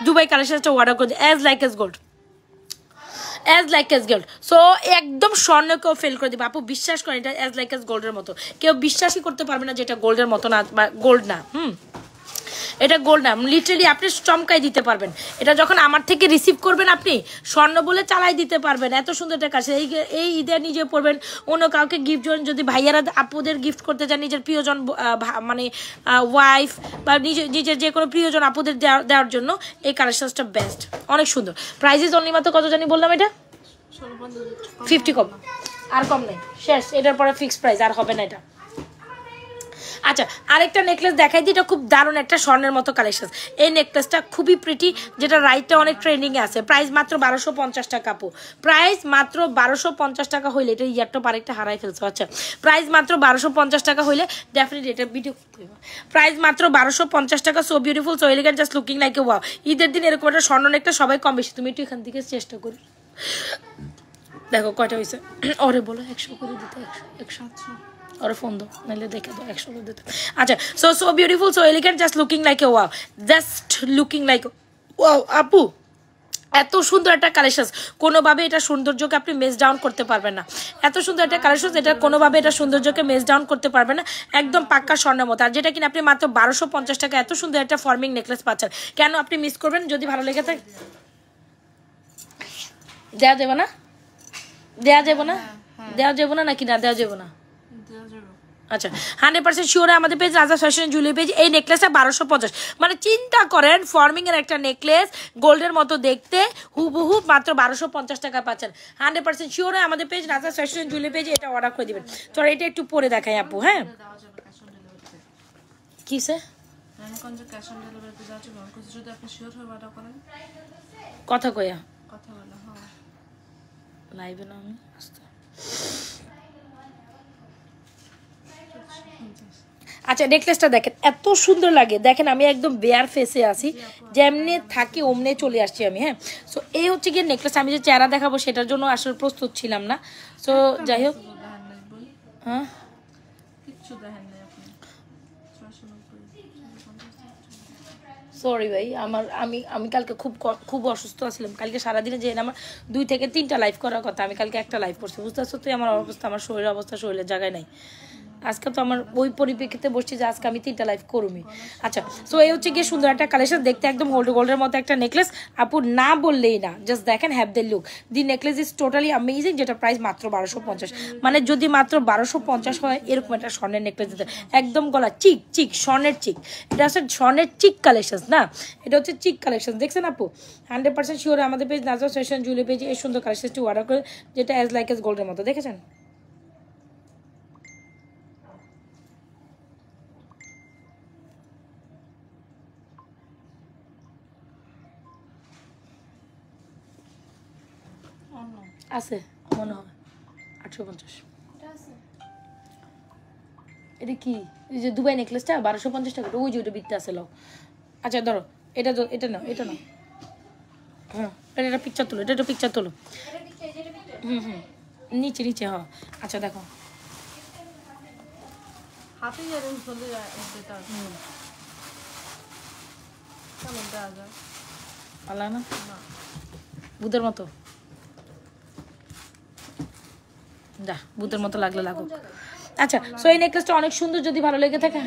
দুবাই কালেকশনটা অর্ডার করে দিন। As like S gold. So একদম স্বর্ণ কেউ ফেল করে দিবে আপু, বিশ্বাস করেন এটা অ্যাজ লাইক এস গোল্ডের মতো। কেউ বিশ্বাসই করতে পারবে না যে এটা গোল্ডের মতো না, বা গোল্ড না। এটা গোল্ড না, লিটারালি আপনি চমকাই দিতে পারবেন। এটা যখন আমার থেকে রিসিভ করবেন আপনি স্বর্ণ বলে চালাই দিতে পারবেন। এত সুন্দর একটা কাছে এই ঈদে নিজে পড়বেন, অন্য কাউকে গিফট, যদি ভাইয়ারা আপুদের গিফট করতে চান, নিজের প্রিয়জন মানে ওয়াইফ বা নিজের যে কোনো প্রিয়জন আপুদের দেওয়ার জন্য এই কালেকশনটা বেস্ট, অনেক সুন্দর। প্রাইসেস অনলি মাত্র কত জানি বললাম? এটা 50 কম, আর কম নেই, শেষ। এটার পরে ফিক্সড প্রাইস, আর হবে না এটা। আচ্ছা, আরেকটা নেকলেস দেখাই দিই। এটা খুব দারুণ একটা স্বর্ণের মতো কালেকশন। এই নেকলেসটা খুবই প্রিটি, যেটা রাইটটা অনেক ট্রেন্ডিংয়ে আছে। প্রাইস মাত্র 1250 টাকা আপু, প্রাইস মাত্র 1250 টাকা হইলে, এটা ইয়ারটা আরেকটা হারাই ফেলছো। আচ্ছা, প্রাইস মাত্র 1250 টাকা হইলে ডেফিনেটলি এটা ভিডিও প্রাইস মাত্র 1250 টাকা। So beautiful, so elegant, just looking like a wow. ঈদের দিন এরকম একটা স্বর্ণ নেকটা সবাই কম বেশি, তুমি একটু এখান থেকে চেষ্টা করো। দেখো কয়টা হয়েছে, ওরে বলো 100 করে দিতে, 100 और फोन दो नाले देखे दो 100 कर देते। अच्छा, so beautiful, so elegant, just looking like a wow, just looking like wow. আপু এত সুন্দর একটা কালেকশন, কোনোভাবে এটা সৌন্দর্যকে আপনি মেস ডাউন করতে পারবেন না। এত সুন্দর একটা কালেকশন, এটা কোনোভাবে এটা সৌন্দর্যকে মেস ডাউন করতে পারবেন না। একদম পাক্কা স্বর্ণের মতো। আর যেটা কিনা আপনি মাত্র 1250 টাকা এত সুন্দর একটা ফর্মিং নেকলেস পাচ্ছেন। কেন আপনি মিস করবেন? যদি ভালো লেগে থাকে দেওয়া যাবে না, নাকি না দেওয়া যাবে না? আচ্ছা, 100% শিওর আমাদের page Raja fashion jewellery page. এই নেকলেসটা 1250, মানে চিন্তা করেন ফর্মিং এর একটা নেকলেস গোল্ডের মতো দেখতে, হুবহু মাত্র 1250 টাকা পাচ্ছেন। 100% শিওর আমাদের পেজ রাজা ফ্যাশন জুয়েলারি পেজে এটা অর্ডার করে দিবেন। তো এটা একটু পরে দেখাই আপু। হ্যাঁ, কিসে কথা কইয়া লাইভে না আমি আসতে। আচ্ছা, নেকলেসটা দেখেন এত সুন্দর লাগে। দেখেন আমি একদম বেয়ার ফেসে আছি, যেমনি থাকি অমনে চলে আসছি আমি। হ্যাঁ, সো এই হচ্ছে গিয়ে নেকলেস। আমি যে চেহারা দেখাবো সেটার জন্য আসলে প্রস্তুত ছিলাম না। সো যাই হোক, হ্যাঁ সরি ভাই, আমি আমি কালকে খুব অসুস্থ ছিলাম। কালকে সারাদিনে যে আমার 2 থেকে 3টা লাইভ করার কথা, আমি কালকে একটা লাইভ করছি। বুঝতে পারছো তুই আমার অবস্থা, আমার শরীরের জায়গায় নাই। আজকে তো আমার ওই পরিপ্রেক্ষিতে বসছি যে আজকে আমি 3টা লাইভ করুমি। আচ্ছা, সো এই হচ্ছে গিয়ে সুন্দর একটা কালেকশন, দেখতে একদম গোল্ডের মতো একটা নেকলেস। আপু না বললেই না, জাস্ট দেখেন have the look. The necklace is totally amazing, যেটা প্রাইস মাত্র 1250। মানে যদি মাত্র 1250 হয় এরকম একটা স্বর্ণের নেকলেস দিতে, একদম গলা চিক স্বর্ণের চিক। এটা হচ্ছে স্বর্ণের চিক কালেকশন না, এটা হচ্ছে চিক কালেকশন। দেখছেন আপু 100% শিওর আমাদের পেজ নাজওয়া ফ্যাশন জুয়েলারি পেজে এই সুন্দর কালেকশনটি অর্ডার করে, যেটা অ্যাজ লাইক এস গোল্ডের মতো। দেখেছেন? আছে মনে হয় 850। এটা কি? এই যে দুবাই নেকলেসটা 1250 টাকা, ওই যে ওইটা বিকতে আছে লাও। আচ্ছা ধরো এটা না হ্যাঁ, এটা পিকচার তোলো, এটা পিকচার তোলো। নিচে হ্যাঁ। আচ্ছা দেখো হাতে ইয়ারিং চলে যায় এটা। কেমন দেওয়া যায়? আলা না বুদের মতো, যা বুদের মতো লাগলে লাগুক। আচ্ছা, সো এই নেকলেসটা অনেক সুন্দর, যদি ভালো লেগে থাকে,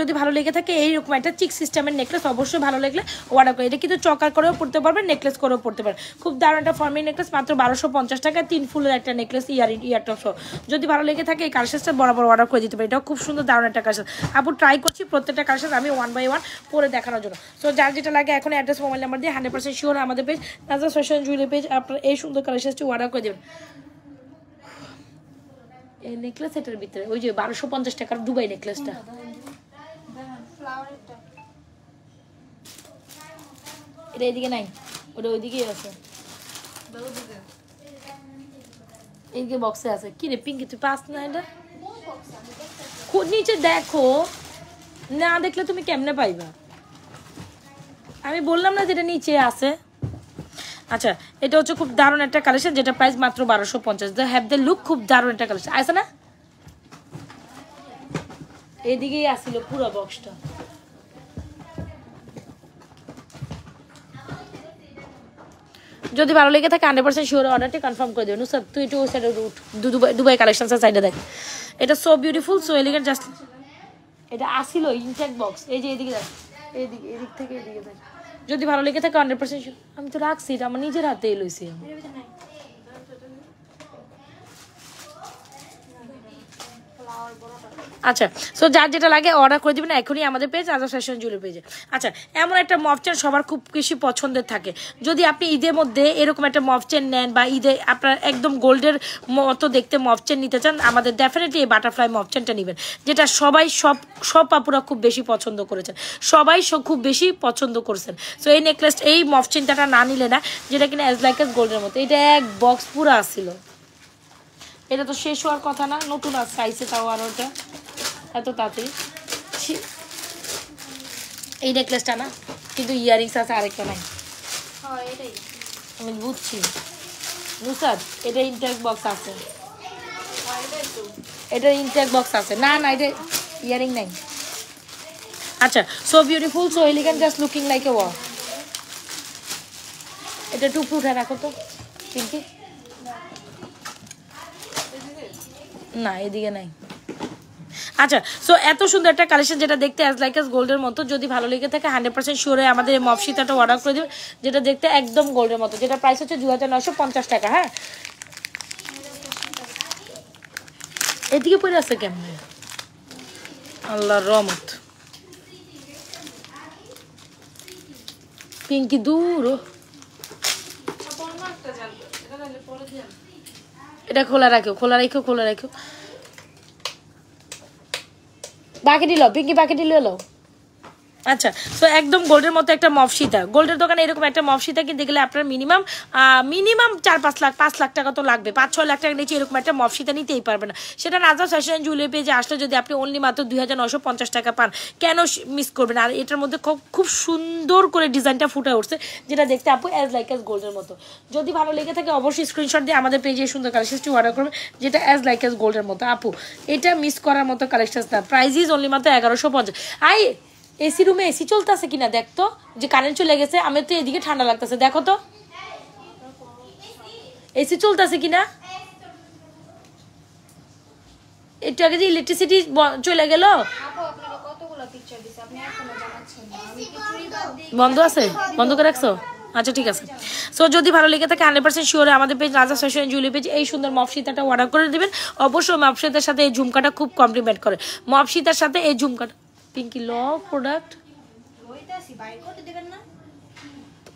যদি ভালো লেগে থাকে এইরকম একটা চিক সিস্টেমের নেকলেস অবশ্যই ভালো লাগলে অর্ডার করে। এটা কিন্তু চকার করেও পড়তে পারবেন, নেকলেস করেও পড়তে পারবেন। খুব দারুণ একটা ফর্মের নেকলেস, মাত্র 1250 টাকায় 3 ফুলের একটা নেকলেস, ইয়ারটপ সহ। যদি ভালো লেগে থাকে এই কালেকশনটা বরাবর অর্ডার করে দিতে পারি। এটাও খুব সুন্দর দারুণ একটা কালেকশন। আপু ট্রাই করছি প্রত্যেকটা কালেকশন আমি 1 বাই 1 পরে দেখানোর জন্য। সো যার যেটা লাগে এখন অ্যাড্রেস মোবাইল নাম্বার দিয়ে 100% শিওর আমাদের পেজ নাজওয়া ফ্যাশন জুয়েলারি পেজ আপনার এই সুন্দর কালেকশনটি অর্ডার করে দেবেন। এই নেকলেস এটার ভিতরে ওই যে 1250 টাকার দুবাই নেকলেসটা, এটা এদিকে নাই, ওটা ওইদিকেই আছে, এইদিকে বক্সে আছে। কি রে পিঙ্কি, তুই পাস না? এটা নিচে দেখো, না দেখলে তুমি কেমনে পাইবা? আমি বললাম না যেটা নিচে আছে। আচ্ছা, এটা হচ্ছে খুব দারুণ একটা কালেকশন, যেটা প্রাইস মাত্র 1250। দ্য হ্যাভ দ্য লুক, খুব দারুণ একটা কালেকশন আছে না? এদিকেই আসছিল পুরো বক্সটা। যদি ভালো লেগে থাকে 100% শিওর অর্ডারটি কনফার্ম করে দেবেন। স্যার তুই একটু ওই সাইডে উঠ, দুবাই কালেকশন সাইডে দেখ, এটা so beautiful, so elegant. Just এটা আসিল ইনটেক বক্স, এই যে এদিকে দেখ, এদিক থেকে এদিকে দেখ। যদি ভালো লেগে থাকে 100% শিওর। আমি তো রাখছি, এটা আমার নিজের হাতে লইছি। আচ্ছা, সো যার যেটা লাগে অর্ডার করে দিবেন এখনই আমাদের পেজ নাজওয়া ফ্যাশন জুয়েলারি পেজে। আচ্ছা, এমন একটা মফ চেন সবার খুব বেশি পছন্দের থাকে। যদি আপনি ঈদের মধ্যে এরকম একটা মফ চেন নেন বা ঈদে আপনার একদম গোল্ডের মতো দেখতে মফ চেন নিতে চান, আমাদের ডেফিনেটলি এই বাটারফ্লাই মফ চেনটা নেবেন, যেটা সবাই সব আপুরা খুব বেশি পছন্দ করেছেন, সবাই খুব বেশি পছন্দ করছেন। সো এই নেকলেস এই মফ চেনটা না নিলে না, যেটা কিনা অ্যাজ লাইক এস গোল্ডের মতো। এটা এক বক্স পুরো আসছিল, এটা তো শেষ হওয়ার কথা না, নতুন আসছে আইসে তাও আর ওটা এত তাড়াতাড়ি। এই নেকলেসটা না, কিন্তু ইয়ারিংস আছে আরেকটা নাই। আমি বুঝছি নুসাদ, এটা ইনটেক বক্স আছে, এটা ইনটেক বক্স আছে। না এটা ইয়ারিং নাই। আচ্ছা, so beautiful, so elegant, just looking like a wow. এটা টুকরো উঠে রাখো তো পিঙ্কি। না এদিকে নাই। আচ্ছা, সো এত সুন্দর একটা কালেকশন, যেটা দেখতে অ্যাজ লাইক এস গোল্ডের মতো। যদি ভালো লেগে থাকে 100% শিওরে আমাদের এই মফ সীতাটা অর্ডার করে দেবে, যেটা দেখতে একদম গোল্ডের মতো, যেটা প্রাইস হচ্ছে 2950 টাকা। হ্যাঁ, এদিকে পড়ে আছে কেমনে, আল্লাহর রহমত। পিঙ্কি দূর, এটা খোলা রাখো। বাকেটি লো পিঙ্কি, বাকেটি লো। আচ্ছা, সো একদম গোল্ডের মতো একটা মফ সীতা। গোল্ডের দোকানে এরকম একটা মফ সীতা কিনতে গেলে আপনার মিনিমাম 4-5 লাখ টাকা তো লাগবে। 5-6 লাখ টাকা নিচে এরকম একটা মফ সীতা নিতেই পারবে না। সেটা নাজওয়া ফ্যাশন জুয়েলারি পেজে আসলে যদি আপনি অনলি মাত্র 2950 টাকা পান, কেন মিস করবেন? আর এটার মধ্যে খুব সুন্দর করে ডিজাইনটা ফুটে উঠছে, যেটা দেখতে আপু অ্যাজ লাইক এস গোল্ডের মতো। যদি ভালো লেগে থাকে অবশ্যই স্ক্রিনশট দিয়ে আমাদের পেজে সুন্দর কালেকশনটি অর্ডার করবে, যেটা অ্যাজ লাইক এস গোল্ডের মতো। আপু এটা মিস করার মতো কালেকশন না, প্রাইস ইজ অনলি মাত্র 1150। এসি রুমে এসি চলতেছে কিনা দেখ তো, যে কারেন্ট চলে গেছে, আমি তো এদিকে ঠান্ডা লাগতেছে, দেখো তো এসি চলতেছে কিনা। একটু আগে যে ইলেকট্রিসিটি চলে গেল, বন্ধ আছে, বন্ধ করে রাখছো, আচ্ছা ঠিক আছে। সো যদি ভালো লেগে থাকে 100% শিওর আমাদের page Raja fashion jewellery page এই সুন্দর মফসিতাটা অর্ডার করে দিবেন। অবশ্যই মফসিতার সাথে এই ঝুমকাটা খুব কমপ্লিমেন্ট করে, মফসিতার সাথে এই ঝুমকাটা পিঙ্কি লভ প্রোডাক্ট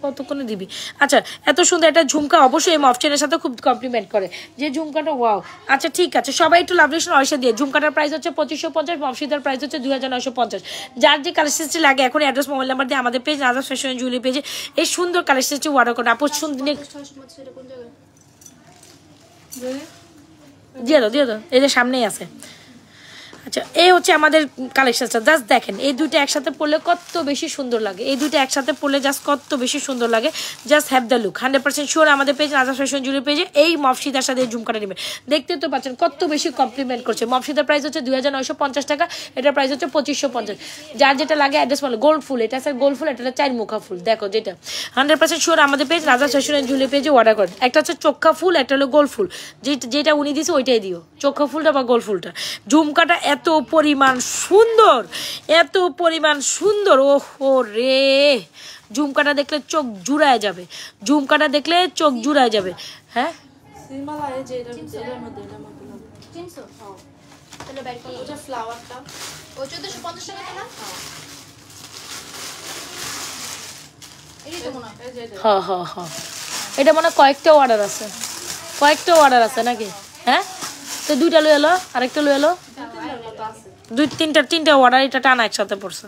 কতক্ষণে দিবি। আচ্ছা এত সুন্দর একটা ঝুমকা অবশ্যই এই মফচেনের সাথে খুব কমপ্লিমেন্ট করে, যে ঝুমকাটা ওয়াও। আচ্ছা ঠিক আছে, সবাই একটু লাভ রিলেশন অয়সা দিয়ে। ঝুমকাটার প্রাইস হচ্ছে 2550, মফসিতার প্রাইস হচ্ছে 2950। যার যে কালেকশনটি লাগে এখন অ্যাড্রেস মোবাইল নাম্বার দিয়ে আমাদের পেজ রাজা ফ্যাশন জুয়েলারি পেজে এই সুন্দর কালেকশনটি অর্ডার করুন। আপু সুন্দর দিয়ে দাও, এই যে সামনেই আছে। আচ্ছা এই হচ্ছে আমাদের কালেকশনটা, জাস্ট দেখেন এই দুইটা একসাথে পরলে কত বেশি সুন্দর লাগে, এই দুইটা একসাথে পরলে জাস্ট কত বেশি সুন্দর লাগে। Just have the look. 100% sure আমাদের পেজ রাজা ফ্যাশন জুয়েলারি পেজে এই মফসিদার সাথে এই ঝুমকাটা নেবেন। দেখতে তো পাচ্ছেন কত বেশি কমপ্লিমেন্ট করছে। মফসিদার প্রাইস হচ্ছে 2950 টাকা, এটার প্রাইস হচ্ছে 2550। যার যেটা লাগে অ্যাড্রেস বলে। গোল্ড ফুল, এটা স্যার গোল্ড ফুল, এটা 4 মুখা ফুল, দেখো যেটা 100% শিওর আমাদের পেজ রাজা ফ্যাশন জুয়েলারি পেজে অর্ডার করেন। একটা হচ্ছে চোখা ফুল, একটা হলো গোল্ড ফুল, যেটা উনি দিয়েছে ওইটাই দিও, চোখা ফুলটা বা গোল্ড ফুলটা। ঝুমকাটা এত পরিমাণ সুন্দর, এত পরিমাণ সুন্দর, ওহো রে, ঝুমকাটা দেখলে চোখ জুড়ায় যাবে, ঝুমকাটা দেখলে চোখ জুড়ায় যাবে। হ্যাঁ সিমালা এই যে এটার মধ্যে চিনছো? তাহলে বাইক করো ওটা ফ্লাওয়ারটা ও 1450 টাকা না? এই তো মনে এই যে হ্যাঁ এটা মনে কয়েকটা অর্ডার আছে নাকি? হ্যাঁ তো দুইটা লয়ে এলো, আরেকটা লয়ে এলো, তিনটা অর্ডার, এটা টানা একসাথে পড়ছে।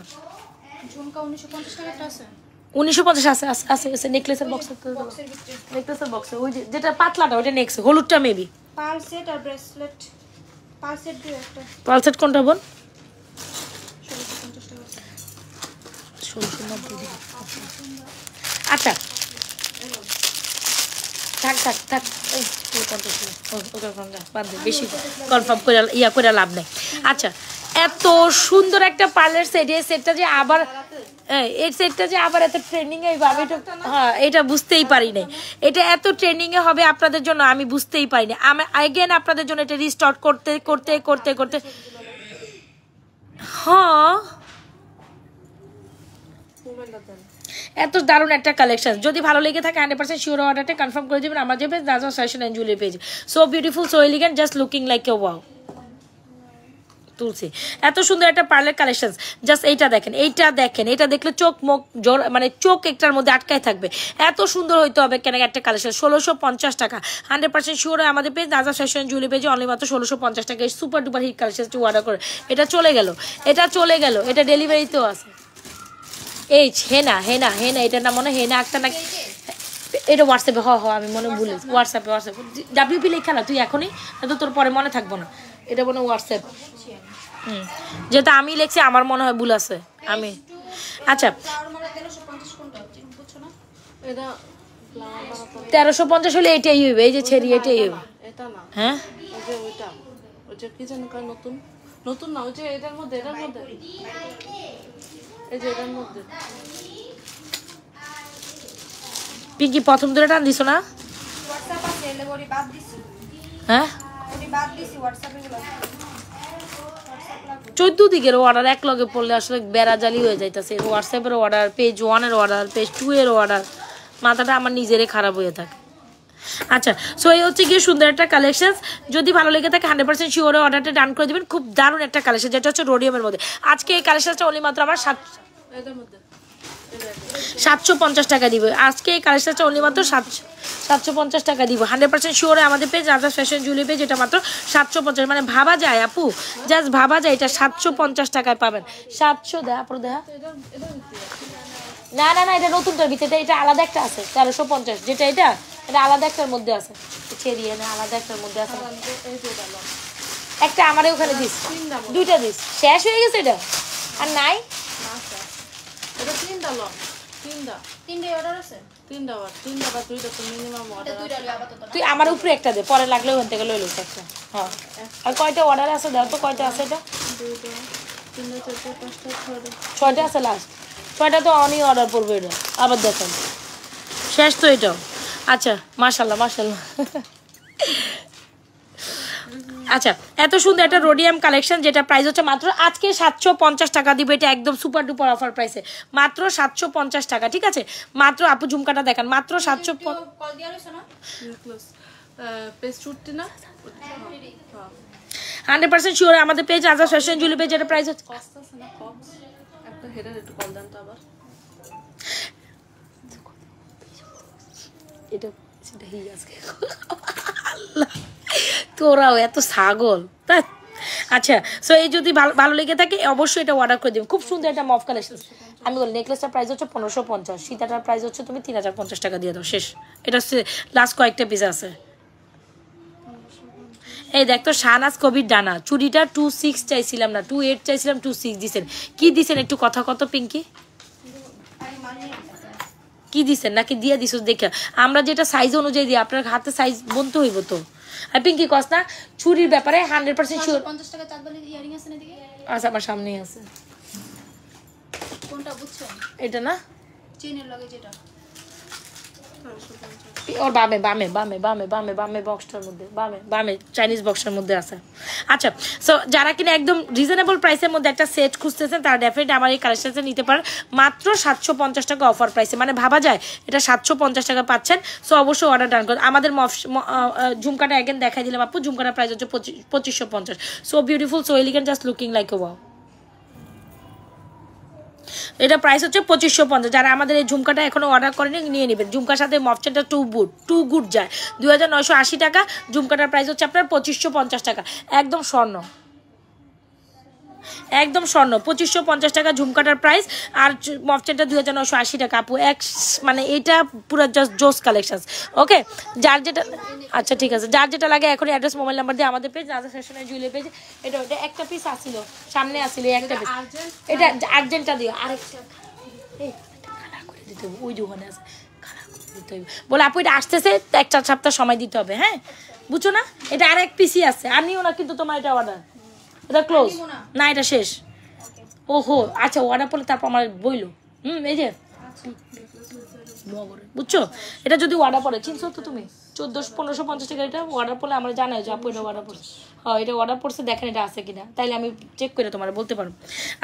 ঝুমকা 1950 টাকা আছে, 1950 আছে নেকলেসের বক্সে, নেকলেসের বক্সে ওই যেটা পাতলাটা ওইটা নেক্সট, হলুদটা মেবি পার্ল সেট আর ব্রেসলেট, পার্ল সেট দিও একটা। পার্ল সেট কোনটা বোন? 1650 টাকা। 1690। আচ্ছা থাক বেশি কনফার্ম করে করে লাভ নেই। আচ্ছা এত সুন্দর একটা পার্লার সেট, এই সেটটা যে আবার এই সেটটা যে আবার এত ট্রেন্ডিং এ হবে, হ্যাঁ এটা বুঝতেই পারি নাই, এটা এত ট্রেন্ডিং এ হবে আপনাদের জন্য আমি বুঝতেই পারি না। আমি अगेन আপনাদের জন্য এটা রিস্টার্ট করতে হ্যাঁ এত দারুণ একটা কালেকশন। যদি ভালো লেগে থাকে 100% শিওর অর্ডারটা কনফার্ম করে দিবেন আমাদের page Raja fashion and jewellery page. So beautiful, so elegant, just looking like a wow. Tulsi এত সুন্দর একটা পার্লার কালেকশন, জাস্ট এইটা দেখেন, এটা দেখলে চোখ মুখ মানে চোখ একটার মধ্যে আটকায় থাকবে, এত সুন্দর হইতে হবে কেন একটা কালেকশন। 1650 টাকা 100% শিওর আমাদের পেজ রাজা ফ্যাশন জুয়েলারি পেজে অনলি মাত্র 1650 টাকা। এই সুপার ডুপার হিট কালেকশনটি অর্ডার করে এটা চলে গেল, এটা ডেলিভারিতেও আছে। এই হেনা এটা না মনে হেনা একটা না, এটা হোয়াটসঅ্যাপে আমি মনে ভুলে হোয়াটসঅ্যাপে ডাব্লিউপি লেখা না তুই এখনই, তো তোর পরে মনে থাকবো না, এটা মনে হোয়াটসঅ্যাপ যেটা আমি লিখছি আমার মনে হয় ভুল আছে আমি। আচ্ছা 1350 হলে এটাই হইবে, এই যে ছেড়ি এটাই হইবে। হ্যাঁ কি জানো নতুন না, ওই যে এটার মধ্যে এই যে এটার মধ্যে পিঙ্কি প্রথম ধরে টান দিছো না? হোয়াটসঅ্যাপ আছে এলে বড়ি বাদ দিছি। হ্যাঁ বড়ি বাদ দিছি হোয়াটসঅ্যাপে গুলো। 14 দিকের অর্ডার এক লগে পড়লে আসলে বেড়াজালি হয়ে যাইতাছে। হোয়াটসঅ্যাপের অর্ডার, পেজ 1 এর অর্ডার, পেজ 2 এর অর্ডার, মাথাটা আমার নিজেরই খারাপ হয়ে থাকে। আচ্ছা সো এই হচ্ছে গিয়ে সুন্দর একটা কালেকশন। যদি ভালো লেগে থাকে 100% শিওরে অর্ডারটা ডান করে দিবেন। খুব দারুণ একটা কালেকশন, যেটা হচ্ছে রোডিয়ামের মধ্যে। আজকে এই কালেকশনটা অনলি মাত্র আমার 750 টাকা দিব। আজকে এই কালেকশনটা অনলি মাত্র 750 টাকা দিব। 100% শিওরে আমাদের page Raja fashion jewellery page, এটা মাত্র 750। মানে ভাবা যায় আপু, জাস্ট ভাবা যায় এটা 750 টাকায় পাবেন। 700 দেয়া পুরো দেয়া না এটা নতুনটার ভিতরে, এটা আলাদা একটা আছে 1350, যেটা এটা আলাদা একটার মধ্যে আছে, ছেড়িয়ে না আলাদা একটার মধ্যে আছে। একটা আমারে ওখানে দিস, দুইটা দিস, শেষ হয়ে গেছে এটা আর নাই। এটা তিনটা অর্ডার আছে, তিনটা বা দুইটা তো মিনিমাম অর্ডার আছে। তুই আমার উপরে একটা দে, পরে লাগলে ওখান থেকে লই লইস একটা। হ্যাঁ আর কয়টা অর্ডার আছে দাও তো, কয়টা আছে এটা? ছয়টা আছে লাস্ট, ছয়টা তো অনই অর্ডার করবে এটা, আবার দেখেন শেষ তো এটাও। আচ্ছা মাশাল্লাহ মাশাল্লাহ। আচ্ছা এত সুন্দর একটা রোডিয়াম কালেকশন যেটা প্রাইস হচ্ছে মাত্র আজকে 750 টাকা দিবে, এটা একদম সুপার ডুপার অফার প্রাইসে মাত্র 750 টাকা। ঠিক আছে মাত্র, আপু ঝুমকাটা দেখান, মাত্র 100% শিওর আমাদের page Azad fashion jewellery page, এটা প্রাইস হচ্ছে এটা তোরাও এত ছাগল তা। আচ্ছা সো এই যদি ভালো লেগে থাকে অবশ্যই এটা অর্ডার করে দিবেন, খুব সুন্দর একটা মফ কালেকশন। আমি বলি নেকলেসটার প্রাইস হচ্ছে 1550, সীতাটার প্রাইস হচ্ছে তুমি 3050 টাকা দিয়ে দাও, শেষ। এটা হচ্ছে লাস্ট কয়েকটা পিস আছে। এই দেখ তো শাহনাজ কবির ডানা, চুড়িটা 26 চাইছিলাম না 28 চাইছিলাম, 26 দিছেন। কি দিছেন একটু কথা কত পিঙ্কি, কি দিছেন নাকি দিয়ে দিছ দেখে? আমরা যেটা সাইজ অনুযায়ী দিই, আপনার হাতে সাইজ বলতে হইব তো। আর পিঙ্কি কস না চুরির ব্যাপারে 100% শিওর। 50 টাকা চাঁদবালি ইয়ারিং আছে না দিকে? আচ্ছা আমার সামনেই আছে। কোনটা বুঝছেন? এটা না চেনের লগে যেটা ওর বামে বামে বামে বামে বামে বামে বক্সটার মধ্যে, বামে বামে চাইনিজ বক্সের মধ্যে আছে। আচ্ছা সো যারা কিনা একদম রিজনেবল প্রাইসের মধ্যে একটা সেট খুঁজতেছেন তারা ডেফিনেটলি আমার এই কালেকশনটা নিতে পারেন মাত্র 750 টাকা অফার প্রাইসে। মানে ভাবা যায় এটা 750 টাকা পাচ্ছেন। সো অবশ্যই অর্ডার ডান করুন। আমাদের ঝুমকাটা এগেন দেখাই দিলাম আপু, ঝুমকাটার প্রাইস হচ্ছে 2550। So beautiful, so elegant, just looking like a wow. এটা প্রাইস হচ্ছে 2550। যারা আমাদের এই ঝুমকাটা এখনো অর্ডার করেনি নিয়ে নেবেন। ঝুমকার সাথে মফচেনটা টু গুড যায় 2980 টাকা। ঝুমকাটার প্রাইস হচ্ছে আপনার 2550 টাকা, একদম স্বর্ণ, একদম স্বর্ণ 2550 টাকা ঝুমকাটার প্রাইস। আর মফচেনটা 2980 টাকা আপু, এক মানে এটা পুরো জাস্ট জোস কালেকশন। ওকে যার যেটা, আচ্ছা ঠিক আছে, যার যেটা লাগে এখন অ্যাড্রেস মোবাইল নাম্বার দিয়ে আমাদের পেজ রাজা ফ্যাশনের জুয়েলারি পেজ। এটা ওটা একটা পিস আসছিল সামনে আসছিল একটা পিস, এটা আর্জেন্টটা দিও আরেকটা এই কালার করে দিতে হবে, ওই দোকানে আছে কালার করে দিতে হবে বলে আপু এটা আসতেছে 1-4 সপ্তাহ সময় দিতে হবে। হ্যাঁ বুঝছো না, এটা আরেক পিসই আছে, আর নিও না কিন্তু তোমার এটা অর্ডার, এটা ক্লোজ না, এটা শেষ। ওহো আচ্ছা অর্ডার পড়লে তারপর আমার বইলো এই যে বুঝছো, এটা যদি অর্ডার পড়ে চিনছো তো তুমি 1550 টাকা, এটা অর্ডার পড়লে আমরা জানাই যে আপু এটা অর্ডার পড়ছে। হ্যাঁ এটা অর্ডার পড়ছে, দেখেন এটা আছে কিনা, তাইলে আমি চেক করে তোমার বলতে পারবো।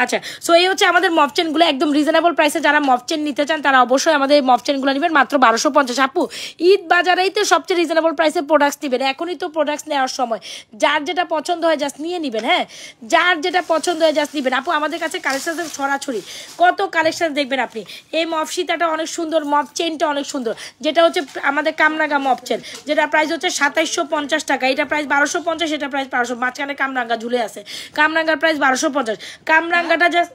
আচ্ছা সো এই হচ্ছে আমাদের মফচেনগুলো একদম রিজনেবল প্রাইসে। যারা মফচেন নিতে চান তারা অবশ্যই আমাদের এই মফচেনগুলো নেবেন মাত্র 1250। আপু ঈদ বাজারেই তো সবচেয়ে রিজনেবল প্রাইসে প্রোডাক্টস নেবেন, এখনই তো প্রোডাক্টস নেওয়ার সময়। যার যেটা পছন্দ হয় জাস্ট নিয়ে নেবেন। হ্যাঁ যার যেটা পছন্দ হয় জাস্ট নেবেন। আপু আমাদের কাছে কালেকশন ছড়াছড়ি, কত কালেকশন দেখবেন আপনি। এই মফ সীতাটা অনেক সুন্দর, মফ চেনটা অনেক সুন্দর, যেটা হচ্ছে আমাদের কামরাঙ্গা মফ চেন, যেটা প্রাইস হচ্ছে 2750 টাকা। এটা প্রাইস 1250, এটা প্রাইস 1200, মাঝখানে কামরাঙ্গা ঝুলে আছে। কামরাঙ্গার প্রাইস 1250, কামরাঙ্গাটা জাস্ট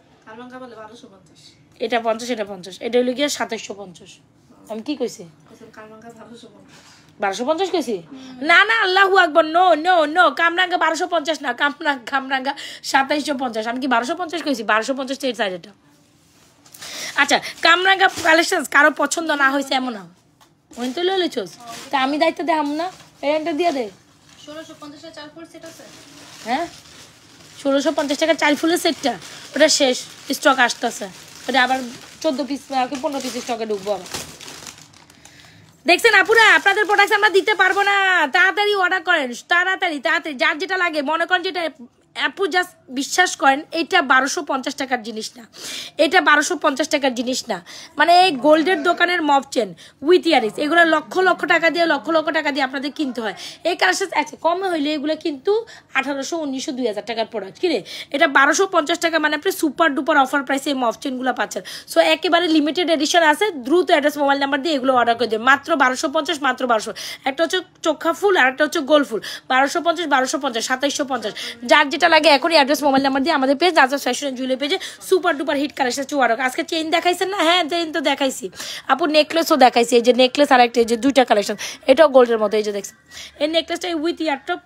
এটা 50 এটা 50, এটা হলো গিয়ে 2750। আমি কি কইছি 1250 কইছি? না না আল্লাহু আকবার, নো নো নো, কামরাঙ্গা 1250 না, কামরাঙ্গা 2750। আমি কি 1250 কইছি? 1250 এই সাইড এটা। আচ্ছা কামরাঙ্গা কালেকশন কারো পছন্দ না হয়েছে এমন না, ওই তো লইলে চোস, তা আমি দায়িত্ব দেখাম না, এটা দিয়ে দে। 1650 টাকা চাল ফুল সেট আছে। হ্যাঁ 1650 টাকা চাল ফুলের সেটটা ওটা শেষ, স্টক আসতেছে, ওটা আবার 14 পিস 15 পিস স্টকে ঢুকবো আবার। দেখছেন আপুরা আপনাদের প্রোডাক্ট আমরা দিতে পারবো না, তাড়াতাড়ি অর্ডার করেন, তাড়াতাড়ি তাড়াতাড়ি যার যেটা লাগে মনে করেন যেটা আপু জাস্ট বিশ্বাস করেন এটা 1250 টাকার জিনিস না, এটা 1250 টাকার জিনিস না। মানে এই গোল্ডের দোকানের মফ চেন উইথ ইয়ারিংস এগুলো লক্ষ লক্ষ টাকা দিয়ে আপনাদের কিনতে হয়। এই কালেকশন আছে কমে হইলে এগুলো কিন্তু 1800, 1900, 2000 টাকার প্রোডাক্ট, কিরে এটা 1250 টাকা। মানে আপনি সুপার ডুপার অফার প্রাইসে এই মফ চেনগুলো পাচ্ছেন। সো একেবারে লিমিটেড এডিশন আছে, দ্রুত অ্যাড্রেস মোবাইল নাম্বার দিয়ে এগুলো অর্ডার করে দেবেন মাত্র 1250, মাত্র 1200। একটা হচ্ছে চোখা ফুল আর একটা হচ্ছে গোল ফুল, 1250, 1250, 2750। যার যেটা লাগে এখনই অ্যাড্রেস মোবাইল নাম্বার দিয়ে আমাদের পেজ রাজা ফ্যাশন জুয়েলারি পেজে সুপার ডুপার হিট কালেকশন চুয়ারক। আজকে চেইন দেখাইছেন না? হ্যাঁ চেইন তো দেখাইছি আপু, নেকলেসও দেখাইছি, এই যে নেকলেস আর একটা এই যে দুইটা কালেকশন, এটাও গোল্ডের মতো, এই যে দেখছেন এই নেকলেসটা উইথ ইয়ারটপ,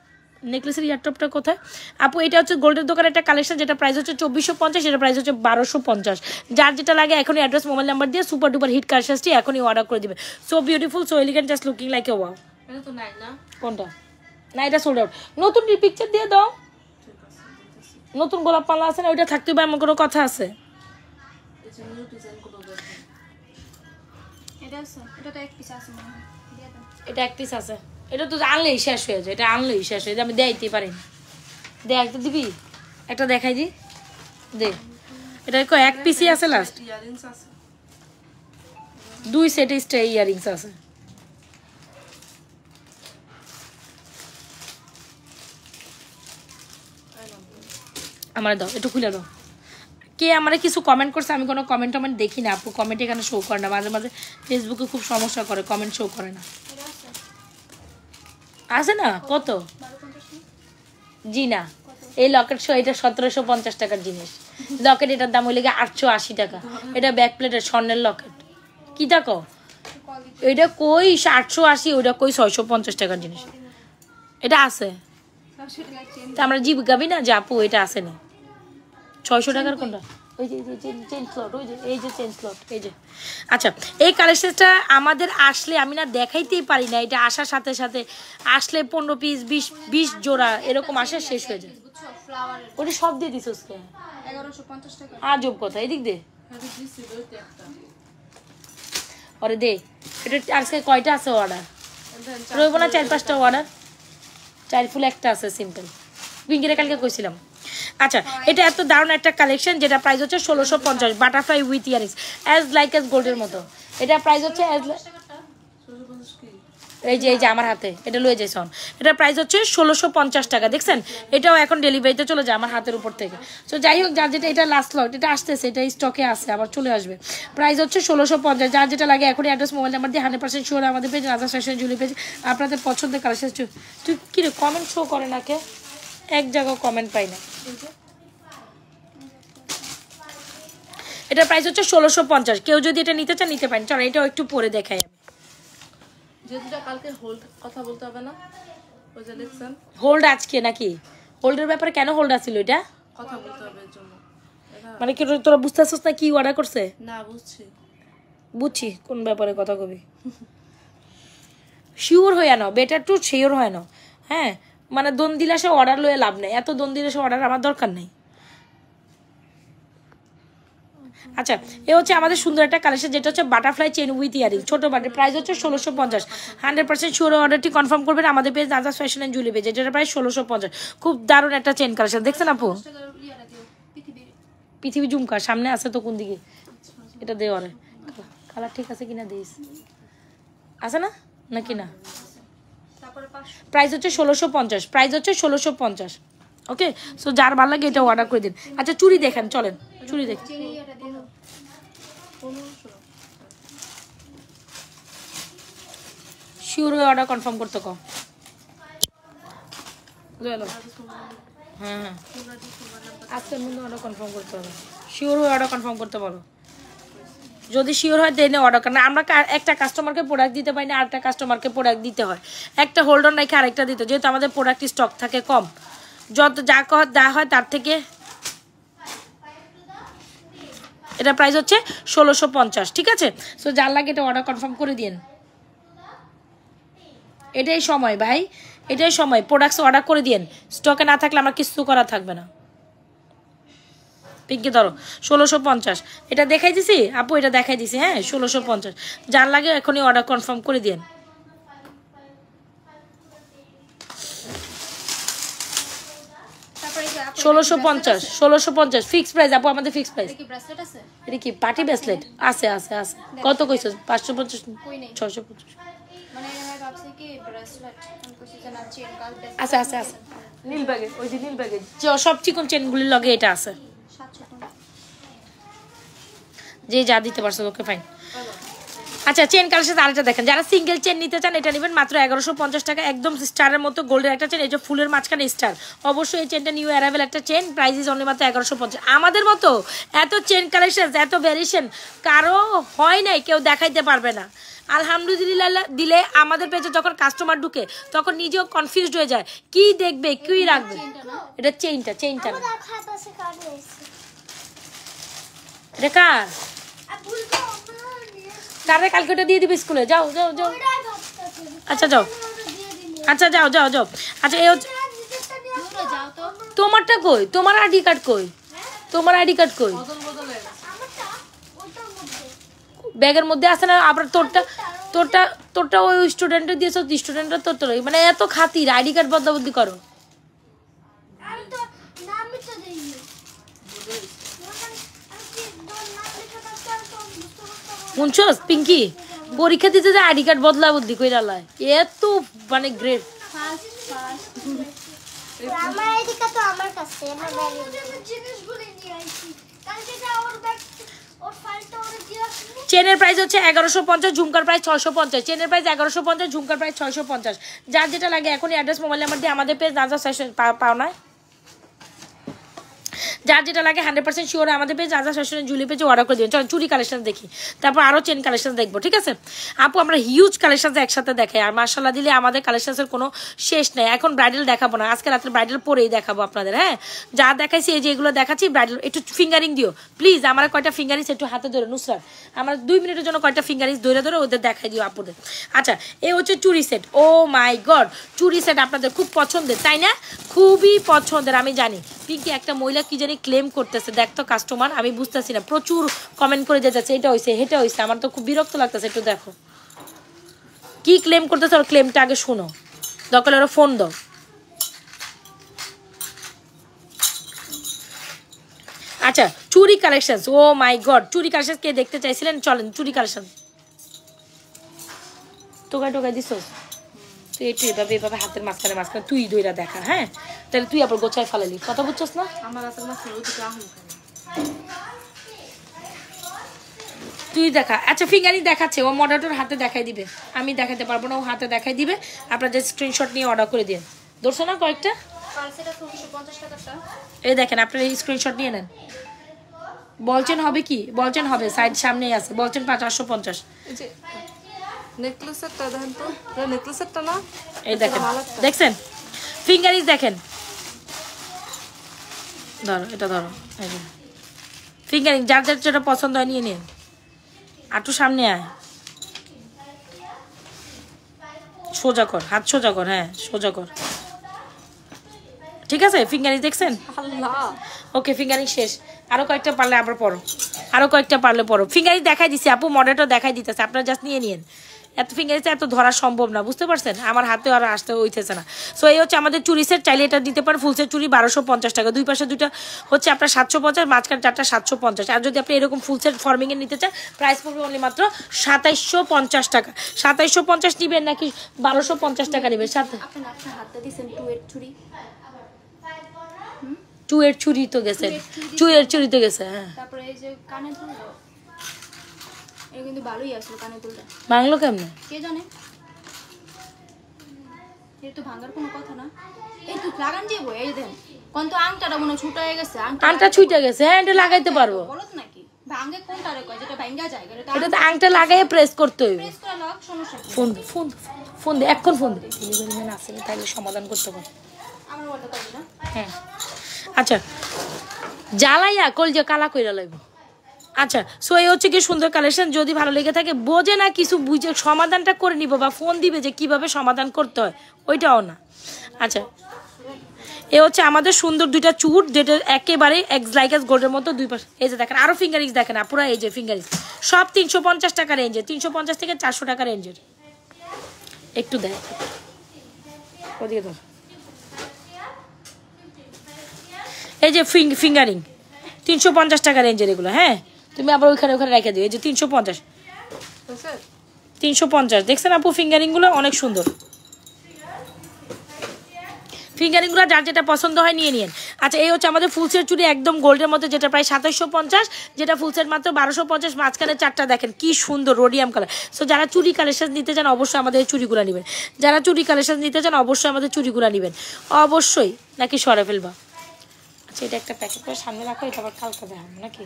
নেকলেসের ইয়ারটপটা কোথায় আপু? এটা হচ্ছে গোল্ডের দোকানের একটা কালেকশন, যেটা প্রাইস হচ্ছে 2450, এটা প্রাইস হচ্ছে 1250। যার যেটা লাগে এখনই অ্যাড্রেস মোবাইল নাম্বার দিয়ে সুপার ডুপার হিট কালেকশনটি এখনই অর্ডার করে দিবে। So beautiful, so elegant, just looking like a wow. এটা তো নাই না, কোনটা না? এটা সোল্ড আউট, নতুন পিকচার দিয়ে দাও। নতুন গোলাপ মালা আছে না, ওইটা থাকতে হবে এমন কোনো কথা আছে? এটা এক পিস আছে, এটা তো আনলেই শেষ হয়ে যায়, এটা আনলেই শেষ হয়ে যায়, আমি দেখাইতে পারি না। দে একটা দিবি, একটা দেখাই দি, দে। এটা এক পিসই আছে লাস্ট, 2 সেট ইয়ারিংস আছে। আমার দাও, একটু খুলে দাও। কে আমার কিছু কমেন্ট করছে, আমি কোনো কমেন্ট দেখি না আপু, কমেন্ট এখানে শো করে না, মাঝে মাঝে ফেসবুকে খুব সমস্যা করে, কমেন্ট শো করে না। আছে না? কত? জি না, এই লকেট শো, এটা 1750 টাকার জিনিস। লকেট এটার দাম হইলে 880 টাকা। এটা ব্যাক প্লেটের স্বর্ণের লকেট। কি দেখো এটা কই 880, ওইটা কই 650 টাকার জিনিস। এটা আছে, তা আমরা জিজ্ঞাবি না যে আপু এটা আছে না 600 টাকার কোনটা? ওই যে চেন স্লট, ওই যে এই যে চেন স্লট, এই যে। আচ্ছা, এই কালেকশনটা আমাদের আসলে আমি না দেখাইতেই পারি না, এটা আসার সাথে সাথে আসলে 15 পিস 20 জোড়া এরকম আসে, শেষ হয়ে যায়। ওটা সব দিয়ে দিস 1150 টাকা। আজব কথা, এদিক দে ওরে দে। এটা আজকে কয়টা আছে অর্ডার? রইব না 4-5টা অর্ডার, 4 ফুল একটা আছে সিম্পল, পিঙ্কিরে কালকে কইছিলাম। আচ্ছা, এটা এত দারুণ একটা কালেকশন, যেটা প্রাইস হচ্ছে 1650, butterfly with earrings, as like as গোল্ডের মতো। এটা প্রাইস হচ্ছে এই যে আমার হাতে এটা লয়ে যাইছ, এটা প্রাইস হচ্ছে 1650 টাকা। দেখছেন, এটাও এখন ডেলিভারিতে চলে যায় আমার হাতের উপর থেকে। তো যাই হোক, যার যেটা, এটা লাস্ট লট, এটা আসতেছে, এটা স্টকে আছে, আবার চলে আসবে। প্রাইস হচ্ছে 1650। যার যেটা লাগে এখনই অ্যাড্রেস, মোবাইল নাম্বার দিয়ে 100% শিওর আমাদের page Raja fashion jewellery page আপনাদের পছন্দের কালেকশন। তুই কি রে কমেন্ট শো করে না কে? এক জায়গায় কমেন্ট পাই না। এটা প্রাইস হচ্ছে 1650। কেউ যদি এটা নিতে চান নিতে পারেন। চলো এটাও একটু পরে দেখাই আমি। যেটা কালকে হোল্ড কথা বলতে হবে না, ওই যে দেখছেন হোল্ড আজকে নাকি? হোল্ডের ব্যাপারে কেন হোল্ড আছিল? এটা কথা বলতে হবে এর জন্য। মানে কি তোরা বুঝতেছিস না কি অর্ডার করছে? না বুঝছি কোন ব্যাপারে কথা কবি। শিওর হয়ে নাও, বেটার টু শিওর হয়ে নাও। হ্যাঁ, মানে দন দিলে সে অর্ডার লয়ে লাভ নেই, এত দন দিলে সে অর্ডার আমার দরকার নেই। আচ্ছা, এ হচ্ছে আমাদের সুন্দর একটা কালেকশন, যেটা হচ্ছে বাটারফ্লাই চেন উইথ ইয়ারিং, ছোট বাটের প্রাইস হচ্ছে 1650। 100% শিওর অর্ডারটি কনফার্ম করবেন আমাদের page Najas fashion and jewellery page, যেটা প্রাইস 1650। খুব দারুণ একটা চেন কালেকশন, দেখছেন আপু? পৃথিবী ঝুমকা সামনে আছে তো, কোন দিকে? এটা দে ওরে, কালার ঠিক আছে কিনা দিস, আছে না নাকি না? প্রাইস হচ্ছে 1650, প্রাইস হচ্ছে 1650। ওকে, সো যার ভালো লাগে এটা অর্ডার করে দিন। আচ্ছা, চুড়ি দেখেন, চলেন চুড়ি দেখেন। শিওর হয়ে অর্ডার কনফার্ম করতে কো। হ্যাঁ, আজকের মধ্যে অর্ডার কনফার্ম করতে হবে। শিওর হয়ে অর্ডার কনফার্ম করতে পারো। যদি শিওর হয় দেনে অর্ডার করেন। আমরা একটা কাস্টমারকে প্রোডাক্ট দিতে পারি না, আরেকটা কাস্টমারকে প্রোডাক্ট দিতে হয়। একটা হোল্ডার নাকি আরেকটা দিতে, যেহেতু আমাদের প্রোডাক্ট স্টক থাকে কম, যত যা দেওয়া হয় তার থেকে। এটা প্রাইস হচ্ছে 1650, ঠিক আছে? সো যার লাগে এটা অর্ডার কনফার্ম করে দিন। এটাই সময় ভাই, এটাই সময়, প্রোডাক্টস অর্ডার করে দিন। স্টকে না থাকলে আমার কিছু করা থাকবে না। পিঙ্কি ধরো 1650, এটা দেখাই দিছি আপু, এটা দেখাই দিছি। হ্যাঁ, 1650, যার লাগে এখনই অর্ডার কনফার্ম করে দিন। ষোলোশো পঞ্চাশ ফিক্স প্রাইস আপু, আমাদের ফিক্স প্রাইস। এটা কি পার্টি ব্রেসলেট? আছে আছে আছে। কত কইছো? 550, 650। আচ্ছা আচ্ছা আচ্ছা, নীল ব্যাগে, ওই যে নীল ব্যাগে সব চিকন চেনগুলির লগে এটা আছে। যে যা দিতে পারছো, ওকে ফাইন। আচ্ছা, চেন কালেকশন আরেকটা দেখেন, যারা সিঙ্গেল চেন নিতে চান এটা নেবেন মাত্র 1150 টাকা, একদম স্টারের মতো গোল্ডের একটা চেন, এই যে ফুলের মাঝখানে স্টার। অবশ্যই এই চেনটা নিউ অ্যারাইভেল একটা চেন, প্রাইস ইজ অনলি মাত্র 1150। আমাদের মতো এত চেন কালেকশন, এত ভ্যারিয়েশন কারো হয় নাই, কেউ দেখাইতে পারবে না। আলহামদুলিল্লাহ দিলে আমাদের পেজে যখন কাস্টমার ঢুকে তখন নিজেও কনফিউজড হয়ে যায়, কি দেখবে কি রাখবে। এটা চেইনটা না, এটা কার? কারে কালকে ওটা দিয়ে দিবি স্কুলে, যাও যাও যাও। আচ্ছা যাও, আচ্ছা যাও যাও যাও। আচ্ছা এই হচ্ছে তোমারটা কই? তোমার আইডি কার্ড কই? তোমার আইডি কার্ড কই? ব্যাগের মধ্যে আছে না? আবার তোরটা ওই স্টুডেন্টে দিয়েছো, স্টুডেন্টরা তোর মানে এত খাতির আইডি কার্ড বদলাবদলি করো। শুনছস পিঙ্কি, পরীক্ষা দিতে যে আইডি কার্ড বদলা বদলি কইরা লয়, এত মানে গ্রেট। আমার আইডি কার্ড তো আমার কাছে, আমার ব্যাগে জিনিসগুলো নিয়ে আইছি। কালকে যা ওর ব্যাগ ওর ফাইলটা ওরে দিয়ে আসবি। চেনের প্রাইস হচ্ছে 1150, ঝুমকার প্রাইস 650। চেনের প্রাইস 1150, ঝুমকার প্রাইস 650। যার যেটা লাগে এখনই অ্যাড্রেস মোবাইল নাম্বার দিয়ে আমাদের পেজ নাজা সেশন পাও না, যার যেটা লাগে 100% শিওর আমাদের পেজ নাজা সেশনের জুলি পেজে অর্ডার করে দিবেন। চল চুরি কালেকশন দেখি, তারপর আরও চেন কালেকশন দেখবো, ঠিক আছে আপু? আমরা হিউজ কালেকশন একসাথে দেখাই, আর মার্শাল্লাহ দিলে আমাদের কালেকশনের কোনো শেষ নেই। এখন ব্রাইডাল দেখাবো না, আজকে রাত্রে ব্রাইডাল পরেই দেখাবো আপনাদের। হ্যাঁ, যা দেখাইছি এই যে এগুলো দেখাচ্ছি ব্রাইডাল। একটু ফিঙ্গারিং দিও প্লিজ, আমার কয়টা ফিঙ্গারিংস একটু হাতে ধরে নুসরাত, আমার 2 মিনিটের জন্য কয়টা ফিঙ্গারিংস ধরে ওদের দেখাই দিও আপুদের। আচ্ছা, এ হচ্ছে চুরি সেট। ও মাই গড, চুরি সেট আপনাদের খুব পছন্দের তাই না? খুবই পছন্দের আমি জানি। পিঙ্কি একটা মহিলা কি জানি ক্লেম করতেছে, দেখতো কাস্টমার, আমি বুঝতেছি না, প্রচুর কমেন্ট করে যেতেছে এটা হয়েছে হেটা হয়েছে, আমার তো খুব বিরক্ত লাগতেছে। একটু দেখো কি ক্লেম করতেছে, ওর ক্লেমটা আগে শোনো, দরকার ওরা ফোন দাও। আচ্ছা, চুরি কালেকশন, ও মাই গড, চুরি কালেকশন কে দেখতে চাইছিলেন? চলেন চুরি কালেকশন। টোকাই দিস তুই একটু এভাবে হাতের মাঝখানে তুই দইরা দেখা। হ্যাঁ, তাহলে তুই আবার গোছায় ফালালি, কথা বুঝছস না? আমার হাতের মাঝখানে তুই দেখা। আচ্ছা, ফিঙ্গারিং দেখাচ্ছে, ও মডারেটর হাতে দেখাই দিবে, আমি দেখাতে পারবো না, ও হাতে দেখাই দিবে। আপনার যে স্ক্রিনশট নিয়ে অর্ডার করে দিন, ধরছো না কয়েকটা? এই দেখেন, আপনার এই স্ক্রিনশট নিয়ে নেন। বলছেন হবে কি? বলছেন হবে, সাইড সামনেই আছে, বলছেন 550। নেকলেসেরটা দেখেন তো, নেকলেসেরটা না, এই দেখেন, দেখছেন ফিঙ্গারিং দেখেন, ধরো এটা ধরো, ফিঙ্গারিং যার যেটা পছন্দ হয় নিয়ে নিন। আটু সামনে আয়, সোজা কর, হাত সোজা কর, হ্যাঁ সোজা কর, ঠিক আছে? ফিঙ্গারিং দেখছেন? ওকে, ফিঙ্গারিং শেষ। আরো কয়েকটা পারলে আবার পড়ো, আরো কয়েকটা পারলে পড়ো। ফিঙ্গারিং দেখাই দিছি আপু, মডেলটা দেখাই দিতেছে, আপনারা জাস্ট নিয়ে নিন। এত ফিঙ্গারিংস এত ধরা সম্ভব না, বুঝতে পারছেন? আমার হাতে আর আসতে হইতেছে না। সো এই হচ্ছে আমাদের চুরি সেট, চাইলে এটা দিতে পারেন। ফুল সেট চুরি 1250 টাকা, দুই পাশে দুইটা হচ্ছে আপনার 750, মাঝখানে চারটা 750। আর যদি আপনি এরকম ফুল সেট ফর্মিংয়ে নিতে চান, প্রাইস পড়বে অনলি মাত্র 2750 টাকা। 2750 নিবেন নাকি 1250 টাকা নেবেন? সাথে চুয়ের চুরি তো গেছে, চুয়ের চুরি তো গেছে। হ্যাঁ, তারপরে এই যে কানে দুলটা, এটা কিন্তু ভালোই আসলো কানে দুলটা। ভাঙলো কেমনে কে জানে, এর তো ভাঙার কোনো কথা না। এই তো লাগান যাবো, এই দেন কোন তো আংটাটা মনে ছুটা হয়ে গেছে, আংটা ছুটে গেছে। হ্যাঁ, এটা লাগাইতে পারবো, বলত নাকি ভাঙে কোনটা রে কয় যেটা ভাঙা যায়, এটা তো আংটা লাগাইয়ে প্রেস করতে হইবে। প্রেস করে লাগ, সমস্যা কি? ফোন ফোন ফোন দে, এখন ফোন দে, ডেলিভারি আছে তাহলে সমাধান করতে পারো। আমার বলতে পারি না। হ্যাঁ, আচ্ছা, জ্বালাইয়া কলজা কালা কইরা লইব। আচ্ছা, সো এই হচ্ছে কি সুন্দর কালেকশন। যদি ভালো লেগে থাকে, বোঝে না কিছু, বুঝে সমাধানটা করে নিব, বা ফোন দিবে যে কিভাবে সমাধান করতে হয়, ওইটাও না। আচ্ছা, এ হচ্ছে আমাদের সুন্দর দুইটা চুট, যেটা একেবারে লাইক এস গোল্ডের মতো দুই পাশে। এই যে দেখেন, আরো ফিঙ্গারিংস দেখেন পুরো, এই যে ফিঙ্গারিংস সব 350 টাকা রেঞ্জে, 350 থেকে 400 টাকা রেঞ্জের। একটু দেখ ওদিকে ধর, এই যে ফিঙ্গারিং 350 টাকা রেঞ্জের এগুলো। হ্যাঁ, তুমি আবার ওইখানে রেখে দিও। এই যে 350 দেখছেন আপু? ফিঙ্গারিংগুলো অনেক সুন্দর, ফিঙ্গারিংগুলো যার যেটা পছন্দ হয় নিয়ে নিন। আচ্ছা, এই হচ্ছে আমাদের ফুল সেট চুড়ি, একদম গোল্ডের মধ্যে, যেটা প্রায় 2750, যেটা ফুল সেট মাত্র 1250। মাঝখানে চারটা দেখেন কি সুন্দর রোডিয়াম কালার। সো যারা চুড়ি কালেকশন নিতে চান, অবশ্যই আমাদের এই চুড়িগুলো নেবেন। যারা চুড়ি কালেকশন নিতে চান, অবশ্যই আমাদের চুড়িগুলো নেবেন, অবশ্যই। নাকি সরে ফেলবা? আচ্ছা, এটা একটা প্যাকেট করে সামনে রাখো, এটা আবার কালকে দেখাবো নাকি?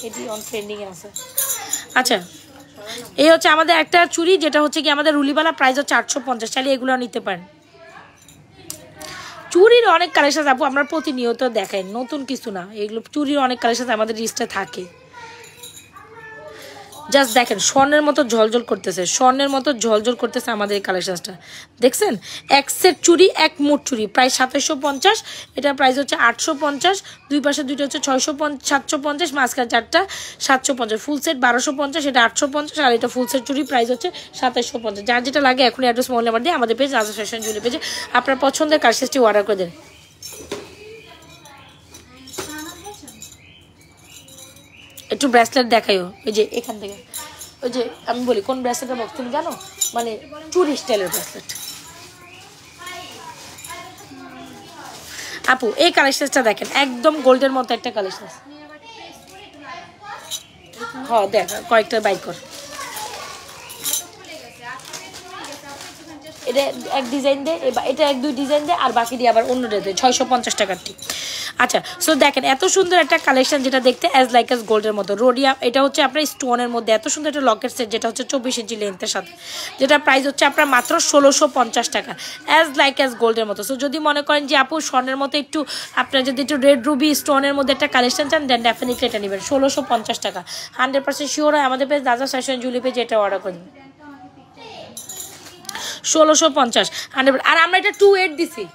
এটি অন ট্রেন্ডিংয়ে আছে। আচ্ছা, এই হচ্ছে আমাদের একটা চুড়ি, যেটা হচ্ছে কি আমাদের রুলিবালা, প্রাইস হচ্ছে 850। চাইলে এগুলো নিতে পারেন। চুরির অনেক কালেকশন আপু আমরা প্রতিনিয়ত দেখাই, নতুন কিছু না এগুলো। চুরির অনেক কালেকশন আমাদের লিস্টে থাকে। জাস্ট দেখেন স্বর্ণের মতো ঝলঝল করতেছে, স্বর্ণের মতো ঝলঝল করতেছে আমাদের এই কালেকশনটা। দেখছেন এক সেট চুড়ি, এক মুঠ চুড়ি, প্রায় 2750। এটার প্রাইস হচ্ছে 850, দুই পাশে দুইটা হচ্ছে 750, মাঝখানে চারটা 750, ফুল সেট 1250, এটা 850, আর এটা ফুল সেট চুড়ি প্রাইস হচ্ছে 2750। যার যেটা লাগে এখন অ্যাড্রেস মোবাইল নাম্বার দিয়ে আমাদের পেজ রাজা ফ্যাশন জুয়েলারি পেজে আপনার পছন্দের কালেকশনটি অর্ডার করে দেন। একটু ব্রেসলেট দেখাইও, ওই যে এখান থেকে, ওই যে আমি বলি কোন ব্রেসলেটের বক্স তুমি জানো, মানে চুরি স্টাইলের ব্রেসলেট। আপু এই কালেকশনটা দেখেন একদম গোল্ডের মতো একটা কালেকশন। হ্যাঁ দেখ কয়েকটা বাইক কর, এটা এক ডিজাইন দে, এটা এক দুই ডিজাইন দে, আর বাকি দিয়ে আবার অন্যটা দে 650 টাকারটি। আচ্ছা সো দেখেন এত সুন্দর একটা কালেকশন যেটা দেখতে অ্যাজ লাইক অ্যাজ গোল্ডের মতো রোডিয়াম। এটা হচ্ছে আপনার স্টোনের মধ্যে এত সুন্দর একটা লকেট সেট, যেটা হচ্ছে 24 ইঞ্চি লেন্থের সাথে, যেটা প্রাইস হচ্ছে আপনার মাত্র 1650 টাকা, অ্যাজ লাইক অ্যাজ গোল্ডের মতো। সো যদি মনে করেন যে আপু স্বর্ণের মতো একটু আপনার যদি একটু রেড রুবি স্টোনের মধ্যে একটা কালেকশন চান, দেন ডেফিনেটলি এটা নেবেন 1650 টাকা। 100% শিওর হয় আমাদের পেজ রাজা ফ্যাশন জুয়েলারি পেজে এটা অর্ডার করুন 1650 100। আর আমরা এটা 28 দিছি,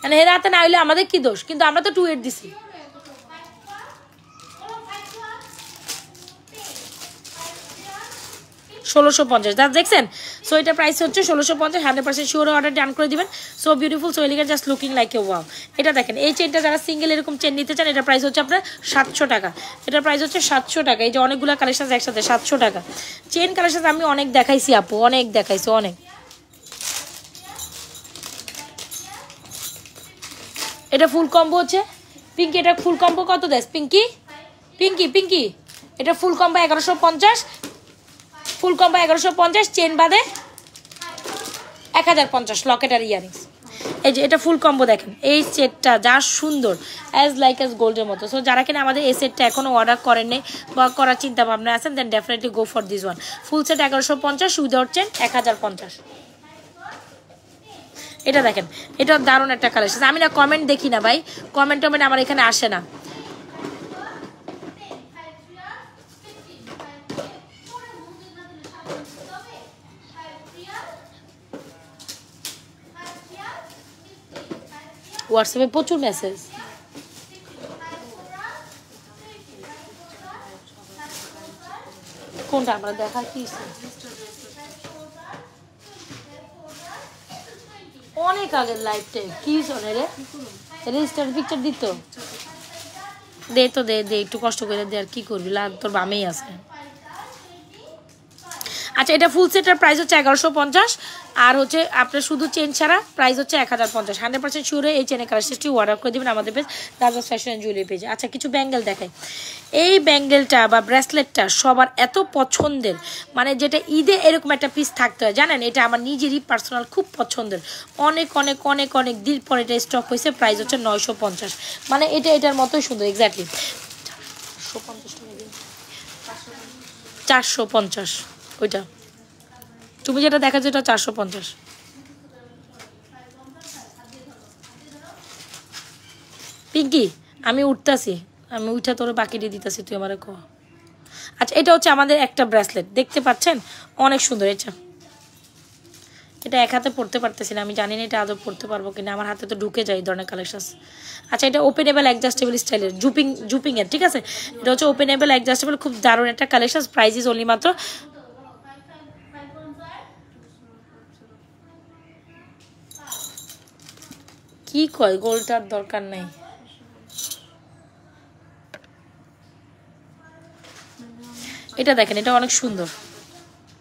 মানে এর হাতে না হইলে আমাদের কি দোষ, কিন্তু আমরা তো 28 দিছি। দেখছেন সো এটা প্রাইস হচ্ছে 1650, 100% শিওর অর্ডার ডান করে দিবেন। So beautiful, so elegant, just looking like a wow. এটা দেখেন এই চেনটা যারা সিঙ্গেল এরকম চেন নিতে চান, এটা প্রাইস হচ্ছে আপনার 700 টাকা, এটা প্রাইস হচ্ছে 700 টাকা। এই যে অনেকগুলো কালেকশন একসাথে 700 টাকা। চেন কালেকশন আমি অনেক দেখাইছি আপু, অনেক দেখাইছি অনেক। এটা ফুল কম্বো হচ্ছে পিঙ্কি, এটা ফুল কম্বো কত দেয় পিঙ্কি? পিঙ্কি এটা ফুল কম্বো 1150, ফুল কম্বো 1150, চেন বাদে 1050 লকেট আর ইয়ারিংস। এই যে এটা ফুল কম্বো দেখেন, এই সেটটা যা সুন্দর অ্যাজ লাইক অ্যাজ গোল্ডের মতো। সো যারা কিনা আমাদের এই সেটটা এখনও অর্ডার করেন নাই বা করার চিন্তা ভাবনা আছেন, then definitely go for this one. Full set 1150, without chain 1050। এটা দেখেন এটা দারুণ একটা কালেকশন। আমি না কমেন্ট দেখি না ভাই, কমেন্ট আমার এখানে আসে না। হোয়াটসঅ্যাপে প্রচুর মেসেজ। কোনটা আমরা দেখা কি অনেক আগের লাইফটা কি শোনে রে, রেজিস্টার পিকচার দিত দে তো দে একটু কষ্ট করে দে, আর কি করবি, লাগ তোর বামেই আছে। আচ্ছা এটা ফুল সেটের প্রাইস হচ্ছে 1150, আর হচ্ছে আপনার শুধু চেন ছাড়া প্রাইস হচ্ছে 1050। 100% শিওরে এই চেনের কালেকশনটি অর্ডার করে দেবেন আমাদের পেজ রাজা ফ্যাশন জুয়েলারি পেজে। আচ্ছা কিছু ব্যাঙ্গেল দেখাই। এই ব্যাঙ্গেলটা বা ব্রেসলেটটা সবার এত পছন্দের, মানে যেটা ঈদে এরকম একটা পিস থাকতে হয় জানেন, এটা আমার নিজেরই পার্সোনাল খুব পছন্দের। অনেক অনেক অনেক অনেক দিন পর এটা স্টক হয়েছে, প্রাইস হচ্ছে 950। মানে এটা এটার মতোই সুন্দর এক্স্যাক্টলি 450 ওইটা তুমি যেটা দেখাচ্ছ এটা 450। পিঙ্কি আমি উঠতাছি, আমি উঠা তোর বাকি দিয়ে দিতেছি, তুই আমার কো। আচ্ছা এটা হচ্ছে আমাদের একটা ব্রেসলেট, দেখতে পাচ্ছেন অনেক সুন্দর। এটা এক হাতে পড়তে পারতেছি না, আমি জানি না এটা আদৌ পড়তে পারবো কিনা, আমার হাতে তো ঢুকে যায় এই ধরনের কালেকশন। আচ্ছা এটা ওপেনেবল অ্যাডজাস্টেবল স্টাইলের জুপিং এর, ঠিক আছে। এটা হচ্ছে ওপেনেবল অ্যাডজাস্টেবল, খুব দারুণ একটা কালেকশন। প্রাইস ইজ অনলি মাত্র কি কয় গোলটার দরকার নাই। এটা দেখেন এটা অনেক সুন্দর,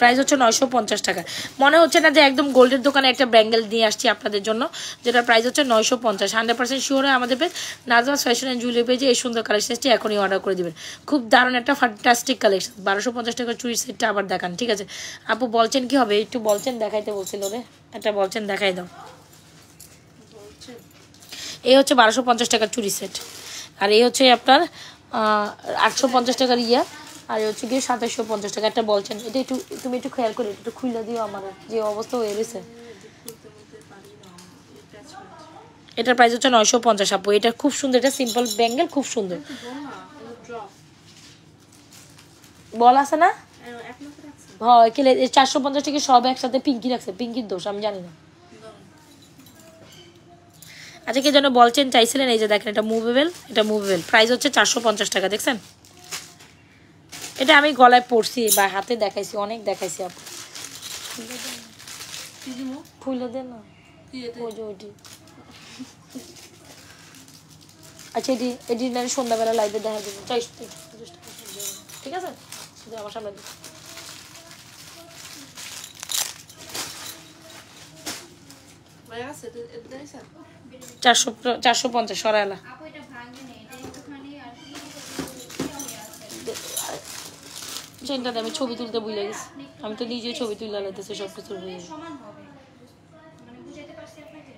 প্রাইস হচ্ছে 950 টাকা। মনে হচ্ছে না যে একদম গোল্ডের দোকানে একটা ব্যাঙ্গেল নিয়ে আসছি আপনাদের জন্য, যেটার প্রাইস হচ্ছে 950। 100% শিওর হয় আমাদের page Nazma's fashion and jewellery পেজে এই সুন্দর কালেকশনটি এখনই অর্ডার করে দিবেন। খুব দারুণ একটা ফ্যান্টাস্টিক কালেকশন। 1250 টাকার চুরি সেটটা আবার দেখান, ঠিক আছে আপু। বলছেন কি হবে, একটু বলছেন দেখাইতে বলছিল রে, একটা বলছেন দেখাই দাও। এই হচ্ছে 1250 টাকার চুরি সেট, আর এই হচ্ছে আপনার 850 টাকার ইয়া, আর হচ্ছে গিয়ে 2750 টাকা একটা বলছেন। এটা একটু তুমি একটু খেয়াল করে একটু খুলে দিও, আমার যে অবস্থা হয়ে গেছে। এটার প্রাইস হচ্ছে 950 আপু। এটা খুব সুন্দর, এটা সিম্পল ব্যাঙ্গেল, খুব সুন্দর। বল আছে না? এক মাস রাখছে হ্যাঁ কেলে 450 টাকা সব একসাথে পিঙ্কি রাখছে, পিঙ্কির দোষ আমি জানি না। আচ্ছা কে যেন বলছেন চাইছিলেন, এই যে দেখেন এটা মুভেবল, এটা মুভেবল, প্রাইস হচ্ছে 450 টাকা। দেখছেন এটা আমি গলায় পরছি বা হাতে দেখাইছি, অনেক দেখাইছি। আপু কি দিমু ফুলে দেন না, কি এটা ওই যে ওইটি। আচ্ছা এটি এটি না সন্ধ্যাবেলা লাইভে দেখা দেবো, 40 টাকা, ঠিক আছে? শুধু আমার সামনে দিন। ভাই আছে এটা এটা দেখাইছেন 450 সরাইলা। আপু এটা ভাঙে নেই, এটা একটুখানি আর কি চেনটাতে আমি ছবি তুলতে ভুলে গেছি, আমি তো নিজেই ছবি তুলে লাইতেছি সব কিছু হয়ে। সমান হবে, মানে বুঝাইতে পারছি আপনাকে?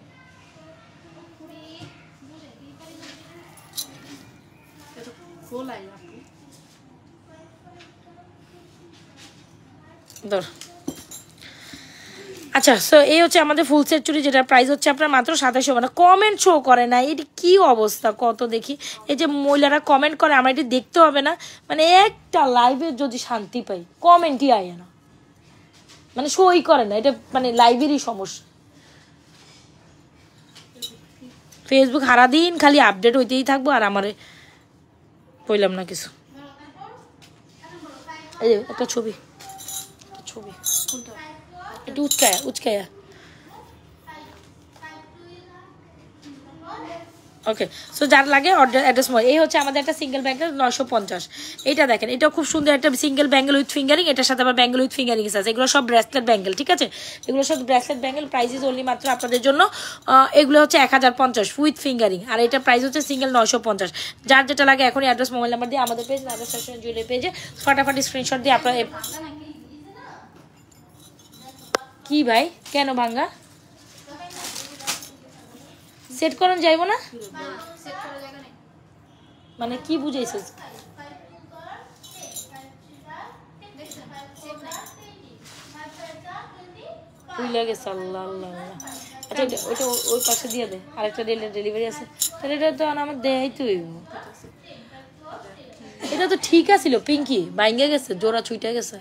এটা খোলাই আপু ধর। আচ্ছা সো এই হচ্ছে আমাদের ফুল সেট চুড়ি, যেটার প্রাইস হচ্ছে আপনার মাত্র 2700। মানে কমেন্ট শো করে না, এটি কি অবস্থা কত দেখি। এই যে মহিলারা কমেন্ট করে আমার এটি দেখতে হবে না, মানে একটা লাইভে যদি শান্তি পাই, কমেন্টই আয় না, মানে শোই করে না, এটা মানে লাইভেরই সমস্যা। ফেসবুক সারাদিন খালি আপডেট হইতেই থাকবো আর আমারে কইলাম না কিছু। এই যে একটা ছবি, ছবি কোনটা একটু উচকায়া উচকায়া। ওকে সো যার লাগে অর্ডার অ্যাড্রেস মোবাইল। এই হচ্ছে আমাদের একটা সিঙ্গেল ব্যাঙ্গেল 950। এটা দেখেন এটা খুব সুন্দর একটা সিঙ্গেল ব্যাঙ্গেল উইথ ফিঙ্গারিং, এটার সাথে আবার ব্যাঙ্গেল উইথ ফিঙ্গারিং আছে। এগুলো সব ব্রেসলেট ব্যাঙ্গেল, ঠিক আছে? এগুলো সব bracelet bangle, price is only মাত্র আপনাদের জন্য এগুলো হচ্ছে 1050 উইথ ফিঙ্গারিং, আর এটা প্রাইস হচ্ছে সিঙ্গেল 950। যার যেটা লাগে এখনই অ্যাড্রেস মোবাইল নাম্বার দিয়ে আমাদের পেজ নাইবা ফ্যাশন জুয়েলারি পেজে ফটাফট স্ক্রিনশট দিয়ে আপনার। কি ভাই কেন ভাঙ্গা সেট করুন যাইব না, সেট করার জায়গা নেই। মানে কি বুঝাইছিস? ভুলে গেছে, আল্লাহ আল্লাহ আল্লাহ। আচ্ছা ওইটা ওই পাশে দিয়ে দে, আরেকটা ডেলিভারি আছে, তাহলে এটা তো আমার দেয় তুই। এটা তো ঠিক আছিল, পিঙ্কি বাইঙ্গে গেছে, জোড়া ছুইটা গেছে।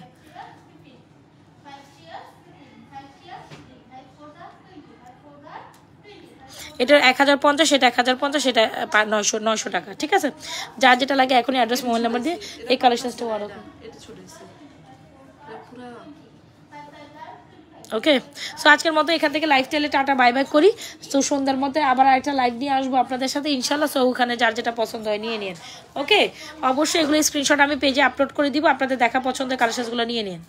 এটা 1050, সেটা 1050, সেটা 900 টাকা, ঠিক আছে? যার যেটা লাগে এখনই অ্যাড্রেস মোবাইল নাম্বার দিয়ে এই কালেকশনসটা অর্ডার করুন। এটা ছোট হইছে এটা পুরা ওকে সো আজকের মতো এখান থেকে লাইফস্টাইলে টাটা বাই বাই করি। তো সন্ধ্যার মধ্যে আবার আরেকটা লাইভ নিয়ে আসবো আপনাদের সাথে ইনশাল্লাহ। সো ওখানে যার যেটা পছন্দ হয় নিয়ে নিন। ওকে অবশ্যই এগুলো স্ক্রিনশট আমি পেজে আপলোড করে দিব, আপনাদের দেখা পছন্দের কালেকশনগুলো নিয়ে নিন।